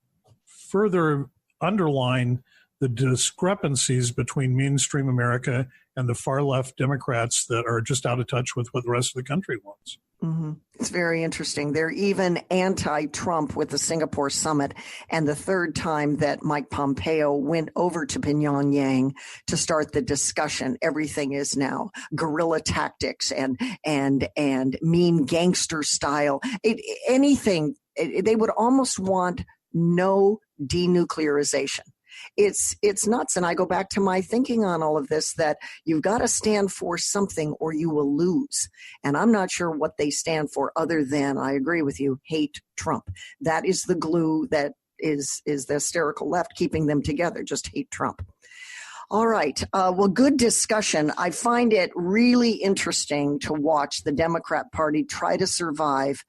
further underline the discrepancies between mainstream America and the far left Democrats that are just out of touch with what the rest of the country wants. Mm-hmm. It's very interesting. They're even anti-Trump with the Singapore summit, and the third time that Mike Pompeo went over to Pyongyang to start the discussion. Everything is now guerrilla tactics and mean gangster style. Anything. They would almost want no denuclearization. It's nuts. And I go back to my thinking on all of this, that you've got to stand for something or you will lose. And I'm not sure what they stand for other than, I agree with you, hate Trump. That is the glue that is the hysterical left keeping them together. Just hate Trump. All right. Well, good discussion. I find it really interesting to watch the Democrat Party try to survive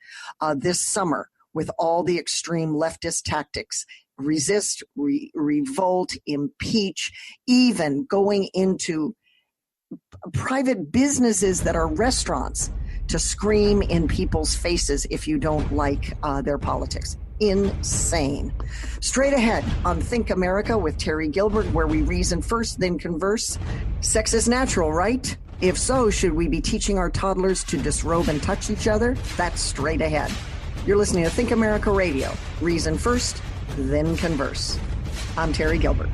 this summer with all the extreme leftist tactics. Resist, revolt, impeach, even going into private businesses that are restaurants to scream in people's faces if you don't like their politics. Insane. Straight ahead on Think America with Terry Gilbert, where we reason first, then converse. Sex is natural, right? If so, should we be teaching our toddlers to disrobe and touch each other? That's straight ahead. You're listening to Think America Radio. Reason first, then converse. I'm Terry Gilbert.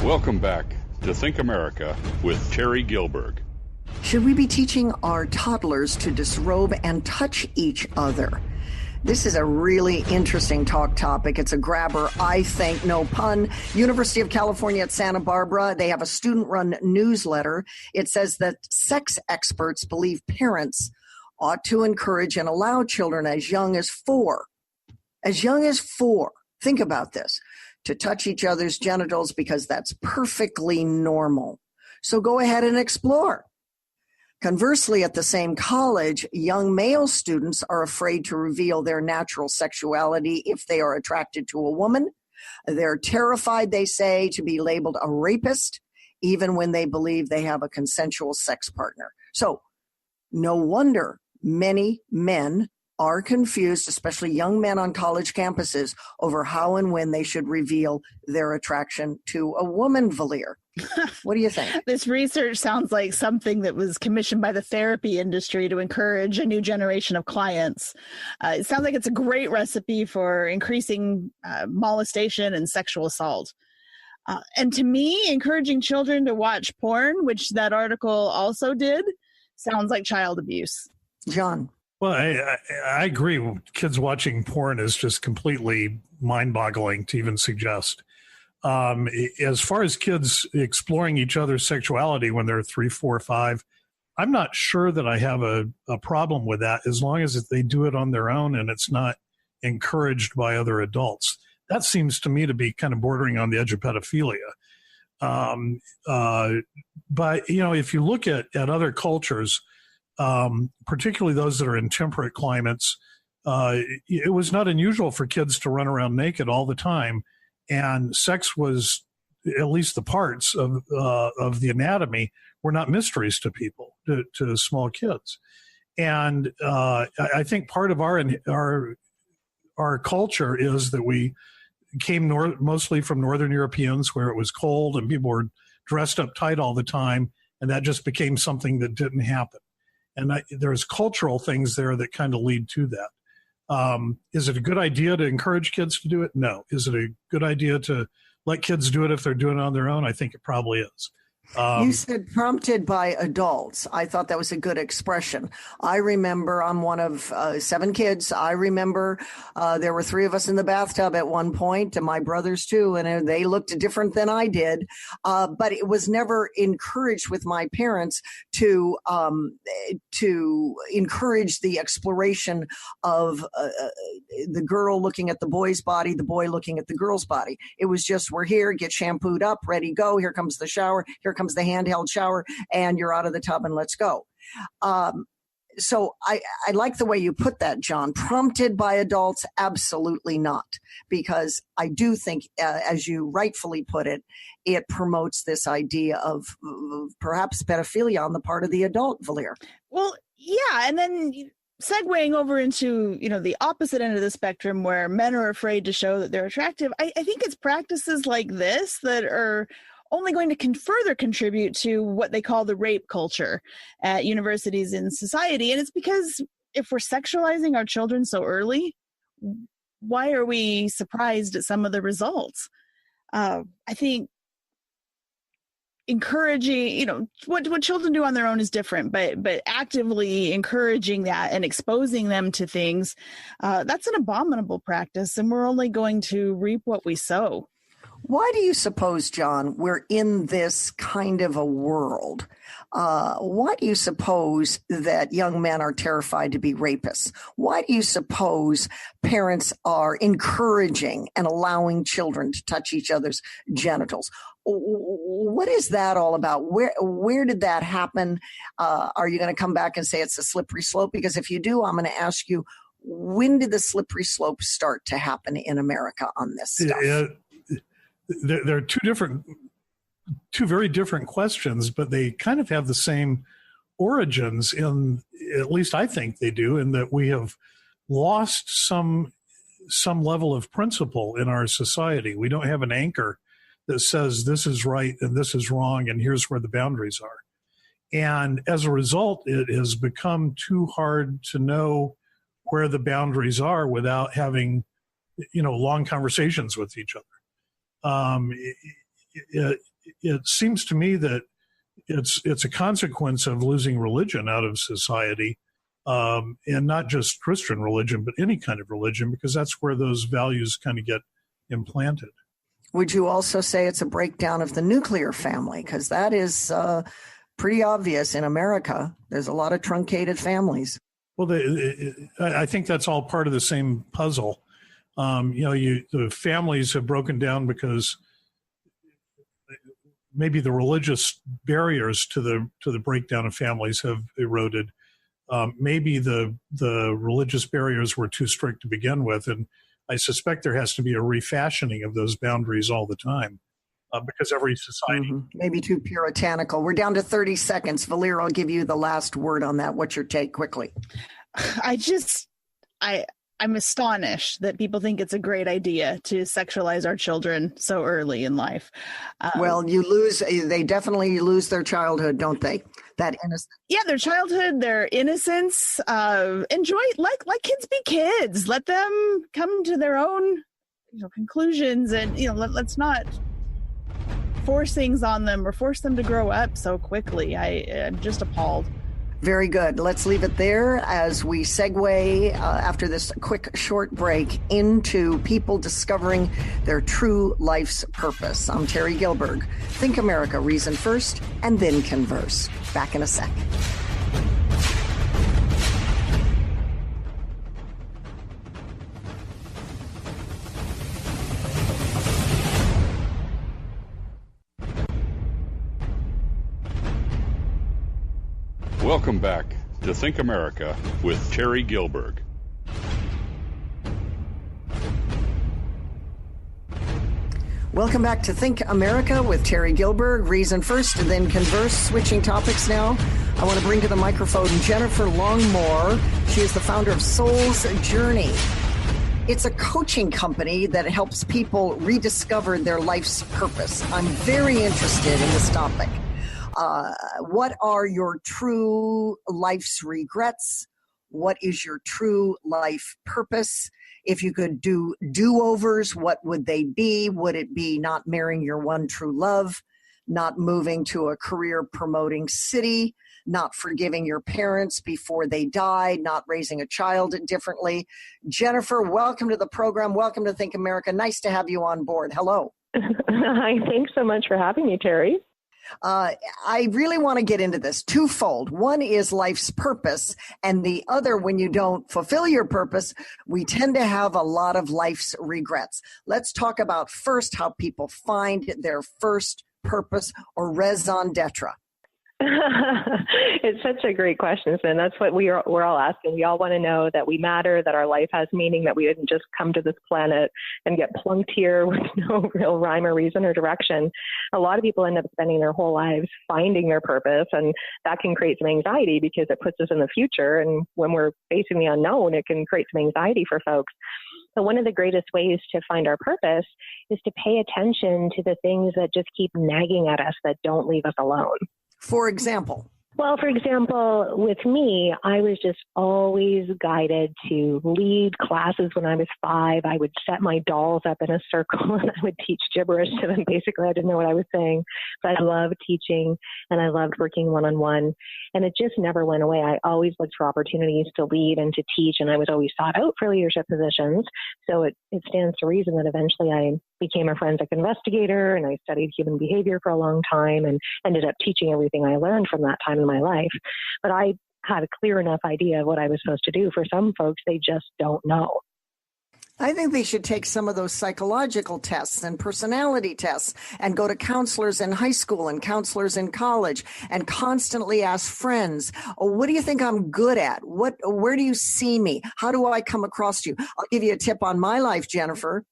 Welcome back to Think America with Terry Gilbert. Should we be teaching our toddlers to disrobe and touch each other? This is a really interesting talk topic. It's a grabber, I think, no pun. University of California at Santa Barbara, they have a student-run newsletter. It says that sex experts believe parents ought to encourage and allow children as young as 4. As young as 4. Think about this. To touch each other's genitals because that's perfectly normal. So go ahead and explore. Conversely, at the same college, young male students are afraid to reveal their natural sexuality if they are attracted to a woman. They're terrified, they say, to be labeled a rapist, even when they believe they have a consensual sex partner. So no wonder many men are confused, especially young men on college campuses, over how and when they should reveal their attraction to a woman, Valliere. What do you think? This research sounds like something that was commissioned by the therapy industry to encourage a new generation of clients. It sounds like it's a great recipe for increasing molestation and sexual assault. And to me, encouraging children to watch porn, which that article also did, sounds like child abuse. John. Well, I agree. Kids watching porn is just completely mind-boggling to even suggest. As far as kids exploring each other's sexuality when they're 3, 4, 5, I'm not sure that I have a problem with that as long as they do it on their own and it's not encouraged by other adults. That seems to me to be kind of bordering on the edge of pedophilia. But, you know, if you look at other cultures, particularly those that are in temperate climates, it was not unusual for kids to run around naked all the time. And sex was, at least the parts of the anatomy, were not mysteries to people, to small kids. And I think part of our culture is that we came mostly from Northern Europeans, where it was cold and people were dressed up tight all the time, and that just became something that didn't happen. And there's cultural things there that kind of lead to that. Is it a good idea to encourage kids to do it? No. Is it a good idea to let kids do it if they're doing it on their own? I think it probably is. You said prompted by adults. I thought that was a good expression. I remember, I'm one of 7 kids. I remember there were 3 of us in the bathtub at one point, and my brothers too, and they looked different than I did. But it was never encouraged with my parents to encourage the exploration of the girl looking at the boy's body, the boy looking at the girl's body. It was just, we're here, get shampooed up, ready, go. Here comes the shower. Here comes the handheld shower, and you're out of the tub and let's go. So I like the way you put that, John. Prompted by adults? Absolutely not. Because I do think, as you rightfully put it, it promotes this idea of perhaps pedophilia on the part of the adult, Valliere. Well, yeah. And then segueing over into, the opposite end of the spectrum where men are afraid to show that they're attractive, I think it's practices like this that are only going to further contribute to what they call the rape culture at universities and society. And it's because if we're sexualizing our children so early, why are we surprised at some of the results? I think encouraging, what children do on their own is different, but actively encouraging that and exposing them to things, that's an abominable practice, and we're only going to reap what we sow. Why do you suppose, John, we're in this kind of a world? Why do you suppose that young men are terrified to be rapists? Why do you suppose parents are encouraging and allowing children to touch each other's genitals? What is that all about? Where did that happen? Are you going to come back and say it's a slippery slope? Because if you do, I'm going to ask you, when did the slippery slope start to happen in America on this stuff? There are two very different questions, but they kind of have the same origins at least I think they do, in that we have lost some level of principle in our society. We don't have an anchor that says this is right and this is wrong and here's where the boundaries are. And as a result, it has become too hard to know where the boundaries are without having, long conversations with each other. It seems to me that it's a consequence of losing religion out of society, and not just Christian religion, but any kind of religion, because that's where those values kind of get implanted. Would you also say it's a breakdown of the nuclear family? Because that is pretty obvious in America. There's a lot of truncated families. Well, I think that's all part of the same puzzle. The families have broken down because maybe the religious barriers to the breakdown of families have eroded. Maybe the religious barriers were too strict to begin with, and I suspect there has to be a refashioning of those boundaries all the time, because every society... Maybe too puritanical. We're down to 30 seconds. Valliere, I'll give you the last word on that. What's your take quickly? I'm astonished that people think it's a great idea to sexualize our children so early in life. They definitely lose their childhood, don't they? That innocence. Yeah, their childhood, their innocence. Enjoy, let kids be kids. Let them come to their own conclusions, and let's not force things on them or force them to grow up so quickly. I'm just appalled. Very good. Let's leave it there as we segue after this quick short break into people discovering their true life's purpose. I'm Terry Gilberg. Think America, reason first, and then converse. Back in a sec. Welcome back to Think America with Terry Gilberg. Welcome back to Think America with Terry Gilberg. Reason first, and then converse. Switching topics now. I want to bring to the microphone Jennifer Longmoore. She is the founder of Soul's Journey. It's a coaching company that helps people rediscover their life's purpose. I'm very interested in this topic. What are your true life's regrets? What is your true life purpose? If you could do do-overs, what would they be? Would it be not marrying your one true love, not moving to a career-promoting city, not forgiving your parents before they died, not raising a child differently? Jennifer, welcome to the program. Welcome to Think America. Nice to have you on board. Hello. Hi, thanks so much for having me, Terry. I really want to get into this twofold. One is life's purpose, and the other, when you don't fulfill your purpose, we tend to have a lot of life's regrets. Let's talk about first how people find their first purpose or raison d'etre. It's such a great question, and that's what we're all asking. We all want to know that we matter, that our life has meaning, that we didn't just come to this planet and get plunked here with no real rhyme or reason or direction. A lot of people end up spending their whole lives finding their purpose, and that can create some anxiety because it puts us in the future. And when we're facing the unknown, it can create some anxiety for folks. So one of the greatest ways to find our purpose is to pay attention to the things that just keep nagging at us that don't leave us alone. For example? Well, for example, with me, I was just always guided to lead classes when I was 5. I would set my dolls up in a circle and I would teach gibberish to them. Basically, I didn't know what I was saying, but I loved teaching and I loved working one-on-one. And it just never went away. I always looked for opportunities to lead and to teach, and I was always sought out for leadership positions. So it stands to reason that eventually I became a forensic investigator, and I studied human behavior for a long time and ended up teaching everything I learned from that time in my life. But I had a clear enough idea of what I was supposed to do. For some folks, they just don't know. I think they should take some of those psychological tests and personality tests and go to counselors in high school and counselors in college and constantly ask friends, oh, what do you think I'm good at? Where do you see me? How do I come across to you? I'll give you a tip on my life, Jennifer.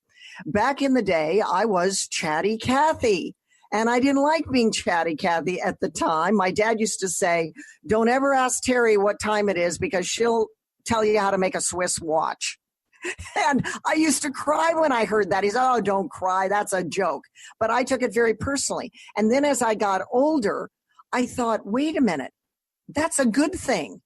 Back in the day, I was Chatty Cathy. And I didn't like being Chatty Cathy at the time. My dad used to say, don't ever ask Terry what time it is because she'll tell you how to make a Swiss watch. And I used to cry when I heard that. He said, oh, don't cry. That's a joke. But I took it very personally. And then as I got older, I thought, wait a minute, that's a good thing.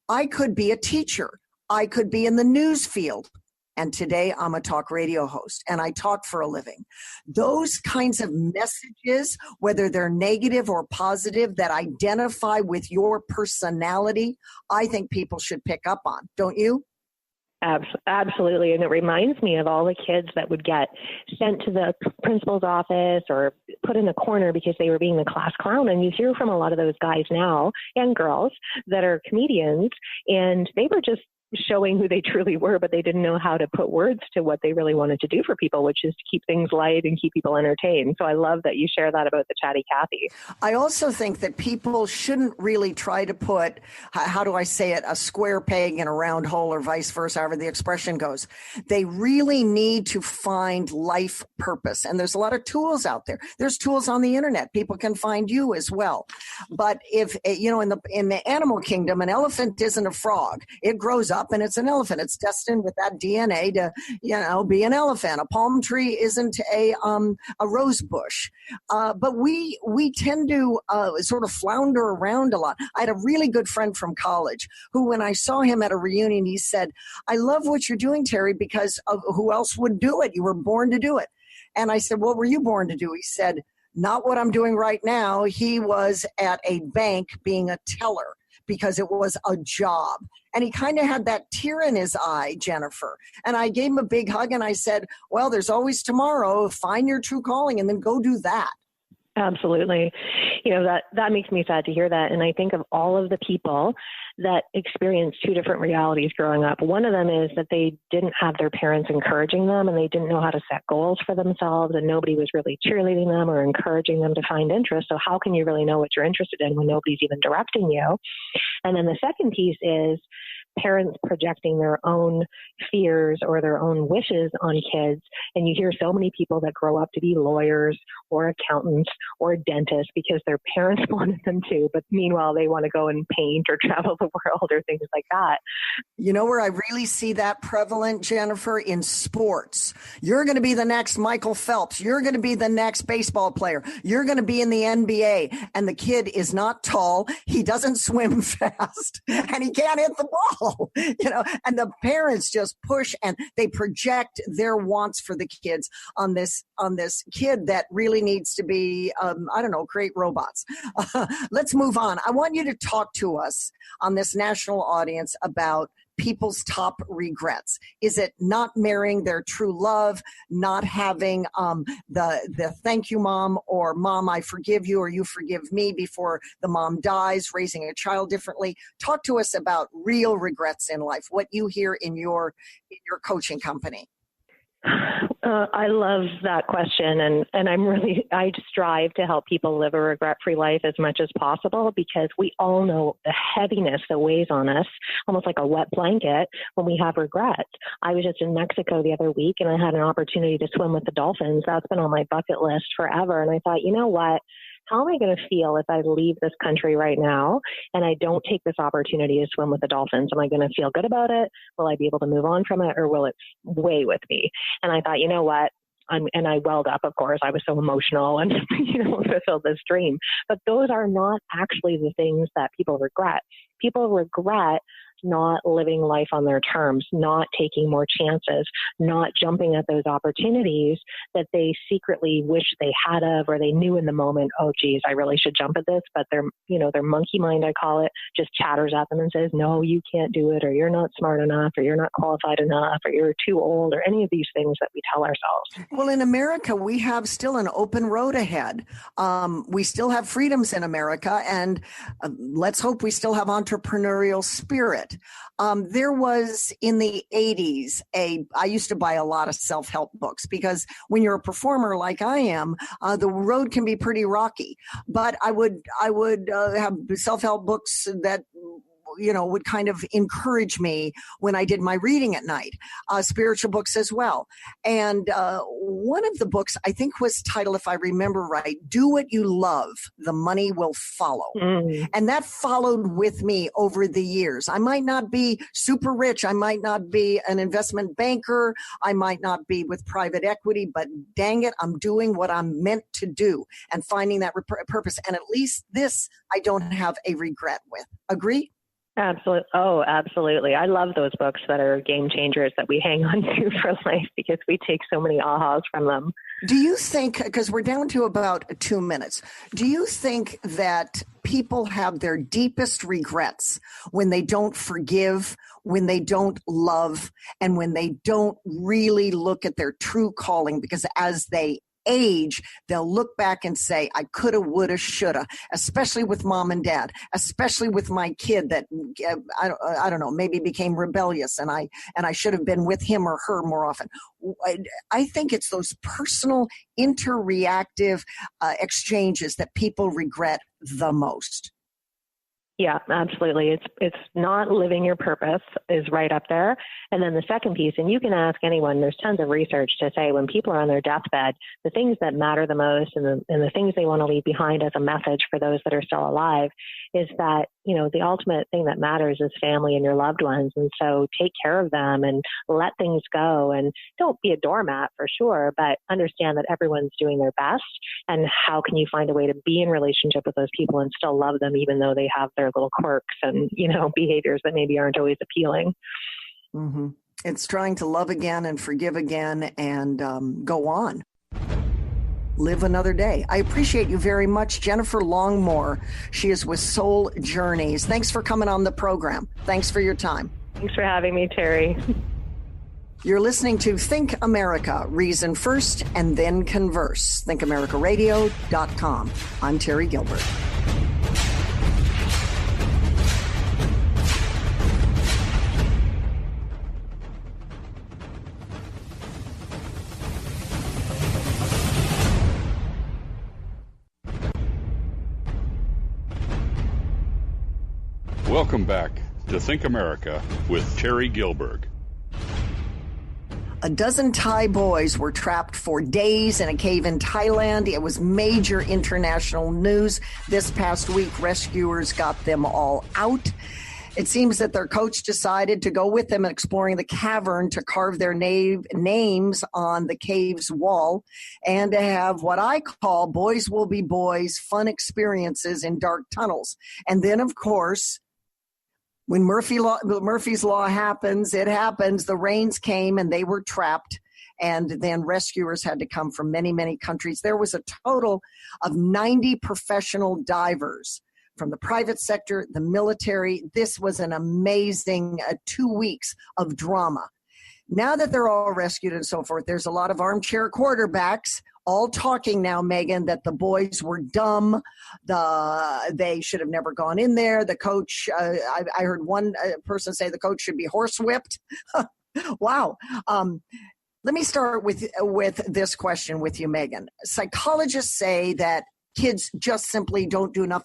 I could be a teacher. I could be in the news field. And today I'm a talk radio host and I talk for a living. Those kinds of messages, whether they're negative or positive, that identify with your personality, I think people should pick up on. Don't you? Absolutely. And it reminds me of all the kids that would get sent to the principal's office or put in a corner because they were being the class clown. And you hear from a lot of those guys now and girls that are comedians, and they were just showing who they truly were, but they didn't know how to put words to what they really wanted to do for people, which is to keep things light and keep people entertained. So I love that you share that about the Chatty Cathy. I also think that people shouldn't really try to put, how do I say it, a square peg in a round hole or vice versa, however the expression goes. They really need to find life purpose. And there's a lot of tools out there. There's tools on the internet. People can find you as well. But if, you know, in the animal kingdom, an elephant isn't a frog. It grows up and it's an elephant. It's destined with that DNA to, you know, be an elephant. A palm tree isn't a rose bush. But we tend to sort of flounder around a lot. I had a really good friend from college who, when I saw him at a reunion, he said, I love what you're doing, Terry, because of who else would do it? You were born to do it. And I said, what were you born to do? He said, not what I'm doing right now. He was at a bank being a teller because it was a job. And he kind of had that tear in his eye, Jennifer. And I gave him a big hug and I said, well, there's always tomorrow. Find your true calling and then go do that. Absolutely. You know, that makes me sad to hear that. And I think of all of the people that experienced two different realities growing up. One of them is that they didn't have their parents encouraging them and they didn't know how to set goals for themselves and nobody was really cheerleading them or encouraging them to find interest. So how can you really know what you're interested in when nobody's even directing you? And then the second piece is parents projecting their own fears or their own wishes on kids. And you hear so many people that grow up to be lawyers or accountants or dentists because their parents wanted them to, but meanwhile they want to go and paint or travel the world or things like that. You know where I really see that prevalent, Jennifer? In sports. You're going to be the next Michael Phelps. You're going to be the next baseball player. You're going to be in the NBA. And the kid is not tall. He doesn't swim fast and he can't hit the ball. You know, and the parents just push and they project their wants for the kids on this kid that really needs to be, create robots. Let's move on. I want you to talk to us on this national audience about people's top regrets. Is it not marrying their true love, not having the thank you, mom, or mom, I forgive you, or you forgive me before the mom dies, raising a child differently? Talk to us about real regrets in life, what you hear in your coaching company. I love that question. And I strive to help people live a regret-free life as much as possible because we all know the heaviness that weighs on us, almost like a wet blanket when we have regrets. I was just in Mexico the other week and I had an opportunity to swim with the dolphins. That's been on my bucket list forever. And I thought, you know what? How am I going to feel if I leave this country right now and I don't take this opportunity to swim with the dolphins? Am I going to feel good about it? Will I be able to move on from it, or will it weigh with me? And I thought, you know what? And I welled up, of course. I was so emotional and, fulfilled this dream. But those are not actually the things that people regret. People regret not living life on their terms, not taking more chances, not jumping at those opportunities that they secretly wish they had of, or they knew in the moment, oh, geez, I really should jump at this. But their monkey mind, I call it, just chatters at them and says, no, you can't do it, or you're not smart enough, or you're not qualified enough, or you're too old, or any of these things that we tell ourselves. Well, in America, we have still an open road ahead. We still have freedoms in America, and let's hope we still have entrepreneurial spirit. There was in the 80s, I used to buy a lot of self-help books because when you're a performer like I am, the road can be pretty rocky. But I would have self-help books that would kind of encourage me when I did my reading at night, spiritual books as well. And one of the books, I think, was titled, if I remember right, Do What You Love, The Money Will Follow. And that followed with me over the years. I might not be super rich. I might not be an investment banker. I might not be with private equity, but dang it, I'm doing what I'm meant to do and finding that purpose. And at least this I don't have a regret with. Agree? Absolutely. Oh, absolutely. I love those books that are game changers that we hang on to for life because we take so many ahas from them. Do you think, because we're down to about 2 minutes, do you think that people have their deepest regrets when they don't forgive, when they don't love, and when they don't really look at their true calling? Because as they age, they'll look back and say, I coulda, woulda, shoulda, especially with mom and dad, especially with my kid that, I don't know, maybe became rebellious and I should have been with him or her more often. I think it's those personal interreactive exchanges that people regret the most. Yeah, absolutely. It's not living your purpose is right up there. And then the second piece, and you can ask anyone, there's tons of research to say when people are on their deathbed, the things that matter the most and the things they want to leave behind as a message for those that are still alive is that, the ultimate thing that matters is family and your loved ones. And so take care of them and let things go and don't be a doormat for sure, but understand that everyone's doing their best. And how can you find a way to be in relationship with those people and still love them, even though they have their little quirks and, behaviors that maybe aren't always appealing. Mm-hmm. It's trying to love again and forgive again and go on. Live another day. I appreciate you very much, Jennifer Longmoore. She is with Soul Journeys. Thanks for coming on the program. Thanks for your time. Thanks for having me, Terry. You're listening to Think America, reason first and then converse. ThinkAmericaRadio.com. I'm Terry Gilbert. Welcome back to Think America with Terry Gilbert. A dozen Thai boys were trapped for days in a cave in Thailand. It was major international news. This past week, rescuers got them all out. It seems that their coach decided to go with them exploring the cavern to carve their names on the cave's wall and to have what I call boys will be boys, fun experiences in dark tunnels. And then, of course, when Murphy's Law happens, it happens. The rains came and they were trapped. And then rescuers had to come from many, many countries. There was a total of 90 professional divers from the private sector, the military. This was an amazing 2 weeks of drama. Now that they're all rescued and so forth, there's a lot of armchair quarterbacks all talking now, Megan, that the boys were dumb. They should have never gone in there. The coach, I heard one person say the coach should be horsewhipped. Wow. Let me start with this question with you, Megan. Psychologists say that kids just simply don't do enough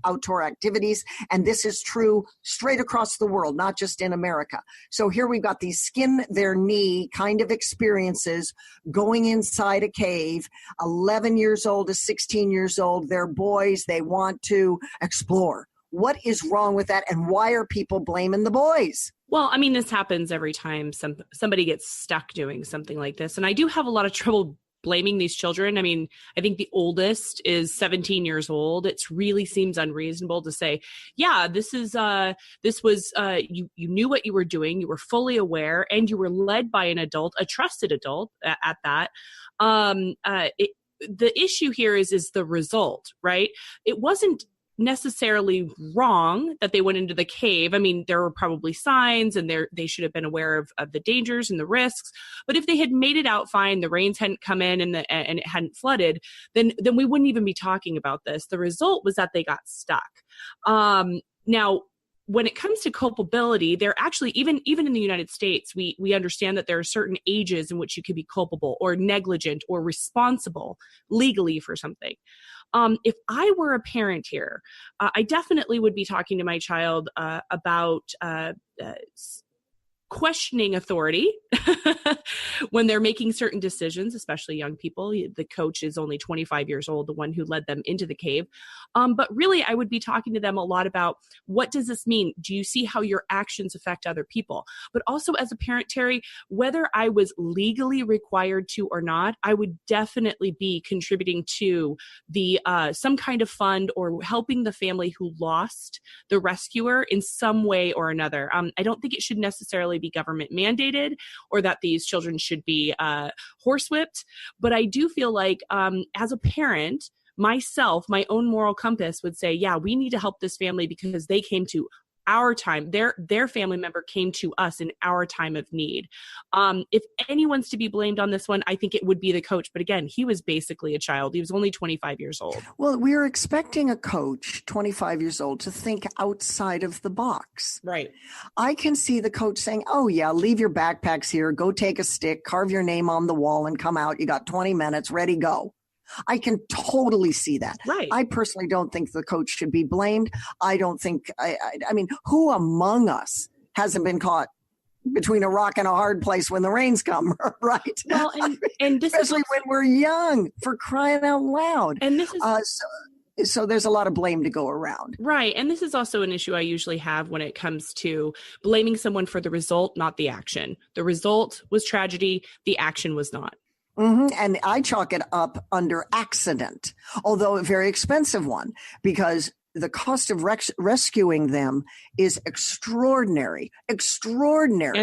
outdoor activities. And this is true straight across the world, not just in America. So here we've got these skin their knee kind of experiences going inside a cave, 11 years old to 16 years old. They're boys. They want to explore. What is wrong with that? And why are people blaming the boys? Well, I mean, this happens every time somebody gets stuck doing something like this. And I do have a lot of trouble blaming these children. I mean, I think the oldest is 17 years old. It really seems unreasonable to say, yeah, this was you knew what you were doing. You were fully aware, and you were led by an adult, a trusted adult at that. The issue here is the result, right? It wasn't necessarily wrong that they went into the cave. I mean, there were probably signs, and they should have been aware of the dangers and the risks. But if they had made it out fine, the rains hadn't come in and it hadn't flooded, then we wouldn't even be talking about this. The result was that they got stuck. Now, when it comes to culpability, there actually, even in the United States, we understand that there are certain ages in which you could be culpable or negligent or responsible legally for something. If I were a parent here, I definitely would be talking to my child about questioning authority when they're making certain decisions, especially young people. The coach is only 25 years old, the one who led them into the cave. But really, I would be talking to them a lot about, what does this mean? Do you see how your actions affect other people? But also, as a parent, Terry, whether I was legally required to or not, I would definitely be contributing to the some kind of fund or helping the family who lost the rescuer in some way or another. I don't think it should necessarily be government mandated or that these children should be horsewhipped. But I do feel like as a parent, myself, my own moral compass would say, yeah, we need to help this family because they came to our time. Their family member came to us in our time of need. If anyone's to be blamed on this one, I think it would be the coach. But again, he was basically a child. He was only 25 years old. Well, we're expecting a coach, 25 years old, to think outside of the box. Right. I can see the coach saying, oh, yeah, leave your backpacks here. Go take a stick, carve your name on the wall and come out. You got 20 minutes, ready, go. I can totally see that. Right. I personally don't think the coach should be blamed. I don't think, I mean, who among us hasn't been caught between a rock and a hard place when the rains come, right? Well, and this especially when we're young, for crying out loud. And this is so there's a lot of blame to go around. Right. And this is also an issue I usually have when it comes to blaming someone for the result, not the action. The result was tragedy. The action was not. Mm-hmm. And I chalk it up under accident, although a very expensive one, because the cost of rescuing them is extraordinary. And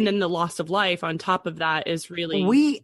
then the loss of life on top of that is really...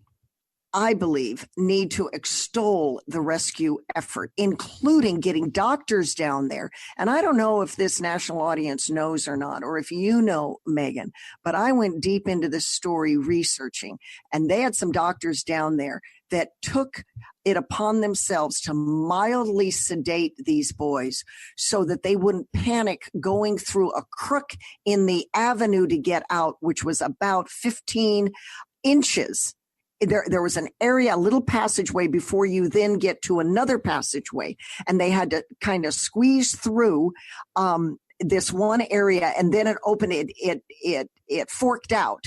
I believe, need to extol the rescue effort, including getting doctors down there. And I don't know if this national audience knows or not, or if you know, Megan, but I went deep into this story researching, and they had some doctors down there that took it upon themselves to mildly sedate these boys so that they wouldn't panic going through a crook in the avenue to get out, which was about 15 inches. There was an area, a little passageway before you then get to another passageway. And they had to kind of squeeze through this one area, and then it opened, it forked out.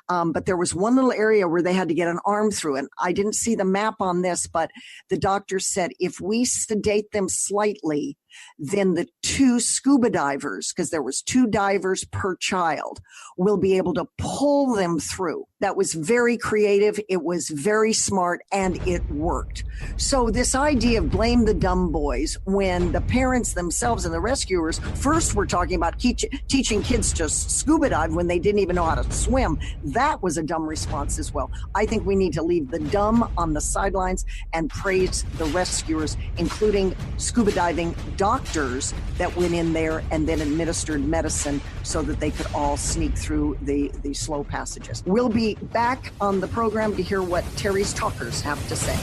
But there was one little area where they had to get an arm through. And I didn't see the map on this, but the doctor said, if we sedate them slightly, then the two scuba divers, because there was 2 divers per child, will be able to pull them through. That was very creative. It was very smart, and it worked. So this idea of blame the dumb boys, when the parents themselves and the rescuers first were talking about teaching kids to scuba dive when they didn't even know how to swim, that was a dumb response as well. I think we need to leave the dumb on the sidelines and praise the rescuers, including scuba diving doctors that went in there and then administered medicine so that they could all sneak through the slow passages. We'll be back on the program to hear what Terry's talkers have to say.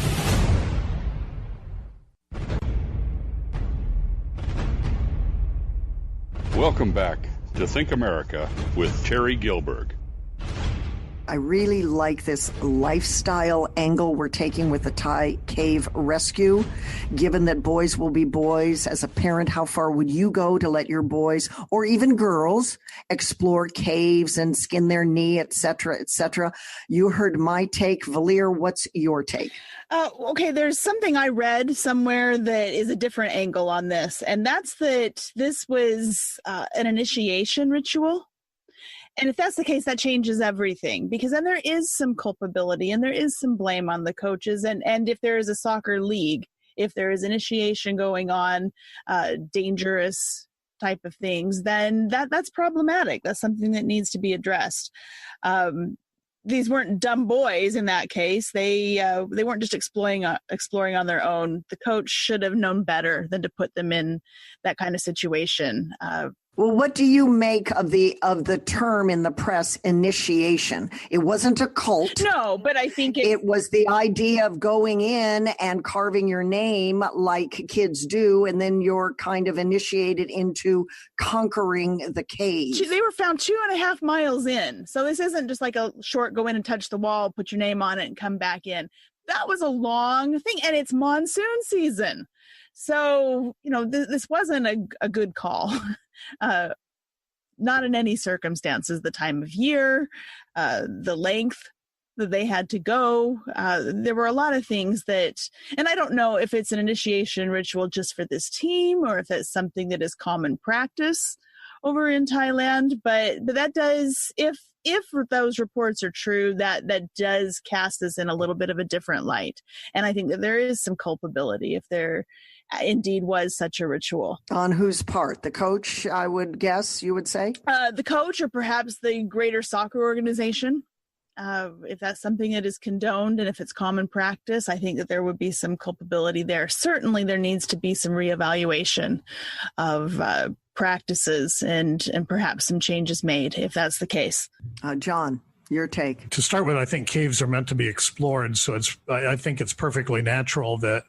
Welcome back to Think America with Terry Gilberg. I really like this lifestyle angle we're taking with the Thai cave rescue. Given that boys will be boys, as a parent, how far would you go to let your boys, or even girls, explore caves and skin their knee, et cetera, et cetera? You heard my take. Valliere, what's your take? Okay, there's something I read somewhere that is a different angle on this, and that's that this was an initiation ritual. And if that's the case, that changes everything, because then there is some culpability and there is some blame on the coaches. And if there is a soccer league, if there is initiation going on, dangerous type of things, then that's problematic. That's something that needs to be addressed. These weren't dumb boys in that case. They weren't just exploring on their own. The coach should have known better than to put them in that kind of situation. Well, what do you make of the term in the press, initiation? It wasn't a cult. No, but I think it was the idea of going in and carving your name like kids do, and then you're kind of initiated into conquering the cave. They were found 2.5 miles in. So this isn't just like a short go in and touch the wall, put your name on it and come back in. That was a long thing, and it's monsoon season. So, this wasn't a good call. Not in any circumstances, the time of year, the length that they had to go. There were a lot of things and I don't know if it's an initiation ritual just for this team or if it's something that is common practice over in Thailand, but that does, if those reports are true, that does cast us in a little bit of a different light. And I think that there is some culpability if there indeed was such a ritual. On whose part? The coach, I would guess, you would say? The coach, or perhaps the greater soccer organization. If that's something that is condoned and if it's common practice, I think that there would be some culpability there. Certainly there needs to be some reevaluation of practices and perhaps some changes made if that's the case. John, your take. To start with, I think caves are meant to be explored. So I think it's perfectly natural that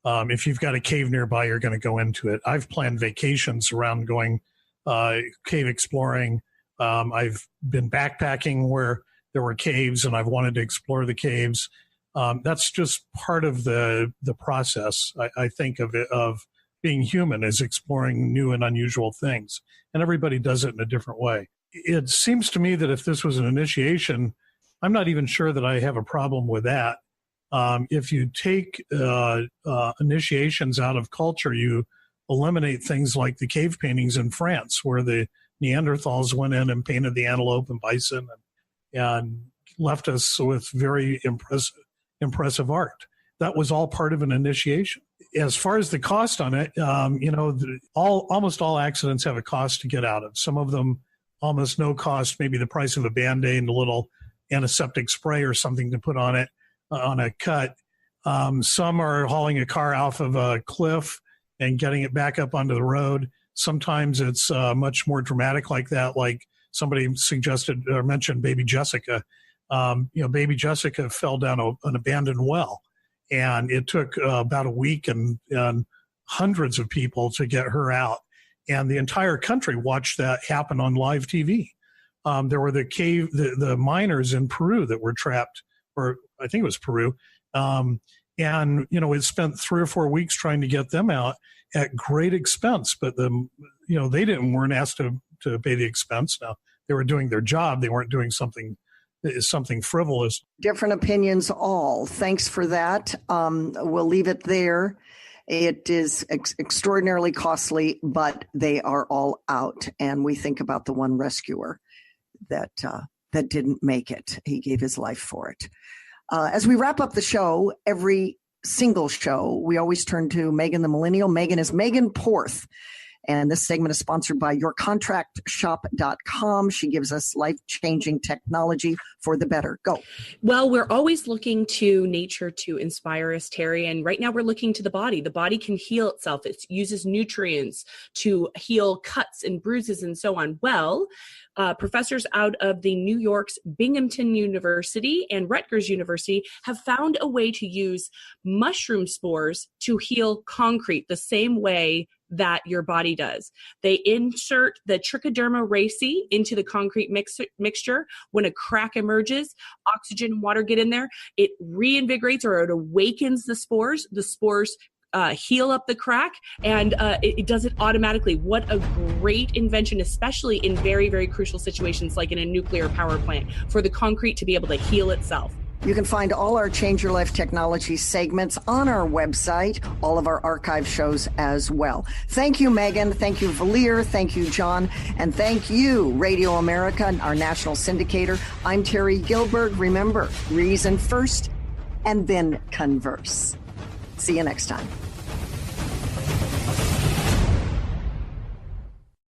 if you've got a cave nearby, you're going to go into it. I've planned vacations around going cave exploring. I've been backpacking where there were caves and I've wanted to explore the caves. That's just part of the process. I think of it, of being human, is exploring new and unusual things. And everybody does it in a different way. It seems to me that if this was an initiation, I'm not even sure that I have a problem with that. If you take initiations out of culture, you eliminate things like the cave paintings in France, where the Neanderthals went in and painted the antelope and bison and left us with very impressive art. That was all part of an initiation. As far as the cost on it, almost all accidents have a cost to get out of. Some of them almost no cost, maybe the price of a Band-Aid and a little antiseptic spray or something to put on it, on a cut. Some are hauling a car off of a cliff and getting it back up onto the road. Sometimes it's much more dramatic like that, like somebody suggested or mentioned Baby Jessica. Baby Jessica fell down an abandoned well, and it took about a week and hundreds of people to get her out. And the entire country watched that happen on live TV. There were the miners in Peru that were trapped, or I think it was Peru. It spent 3 or 4 weeks trying to get them out at great expense, but they weren't asked to pay the expense. Now, they were doing their job. They weren't doing something frivolous. Different opinions all. Thanks for that. We'll leave it there. It is extraordinarily costly, but they are all out. And we think about the one rescuer that didn't make it. He gave his life for it. As we wrap up the show, every single show, we always turn to Megan the Millennial. Megan is Megan Porth. And this segment is sponsored by yourcontractshop.com. She gives us life-changing technology for the better. Go. Well, we're always looking to nature to inspire us, Terry. And right now we're looking to the body. The body can heal itself. It uses nutrients to heal cuts and bruises and so on. Well, professors out of the New York's Binghamton University and Rutgers University have found a way to use mushroom spores to heal concrete the same way that your body does. They insert the trichoderma raceae into the concrete mixture. When a crack emerges, oxygen and water get in there. It reinvigorates, or it awakens the spores. The spores heal up the crack, and it does it automatically. What a great invention, especially in very, very crucial situations like in a nuclear power plant, for the concrete to be able to heal itself. You can find all our Change Your Life Technology segments on our website, all of our archive shows as well. Thank you, Megan. Thank you, Valliere. Thank you, John. And thank you, Radio America, our national syndicator. I'm Terry Gilbert. Remember, reason first and then converse. See you next time.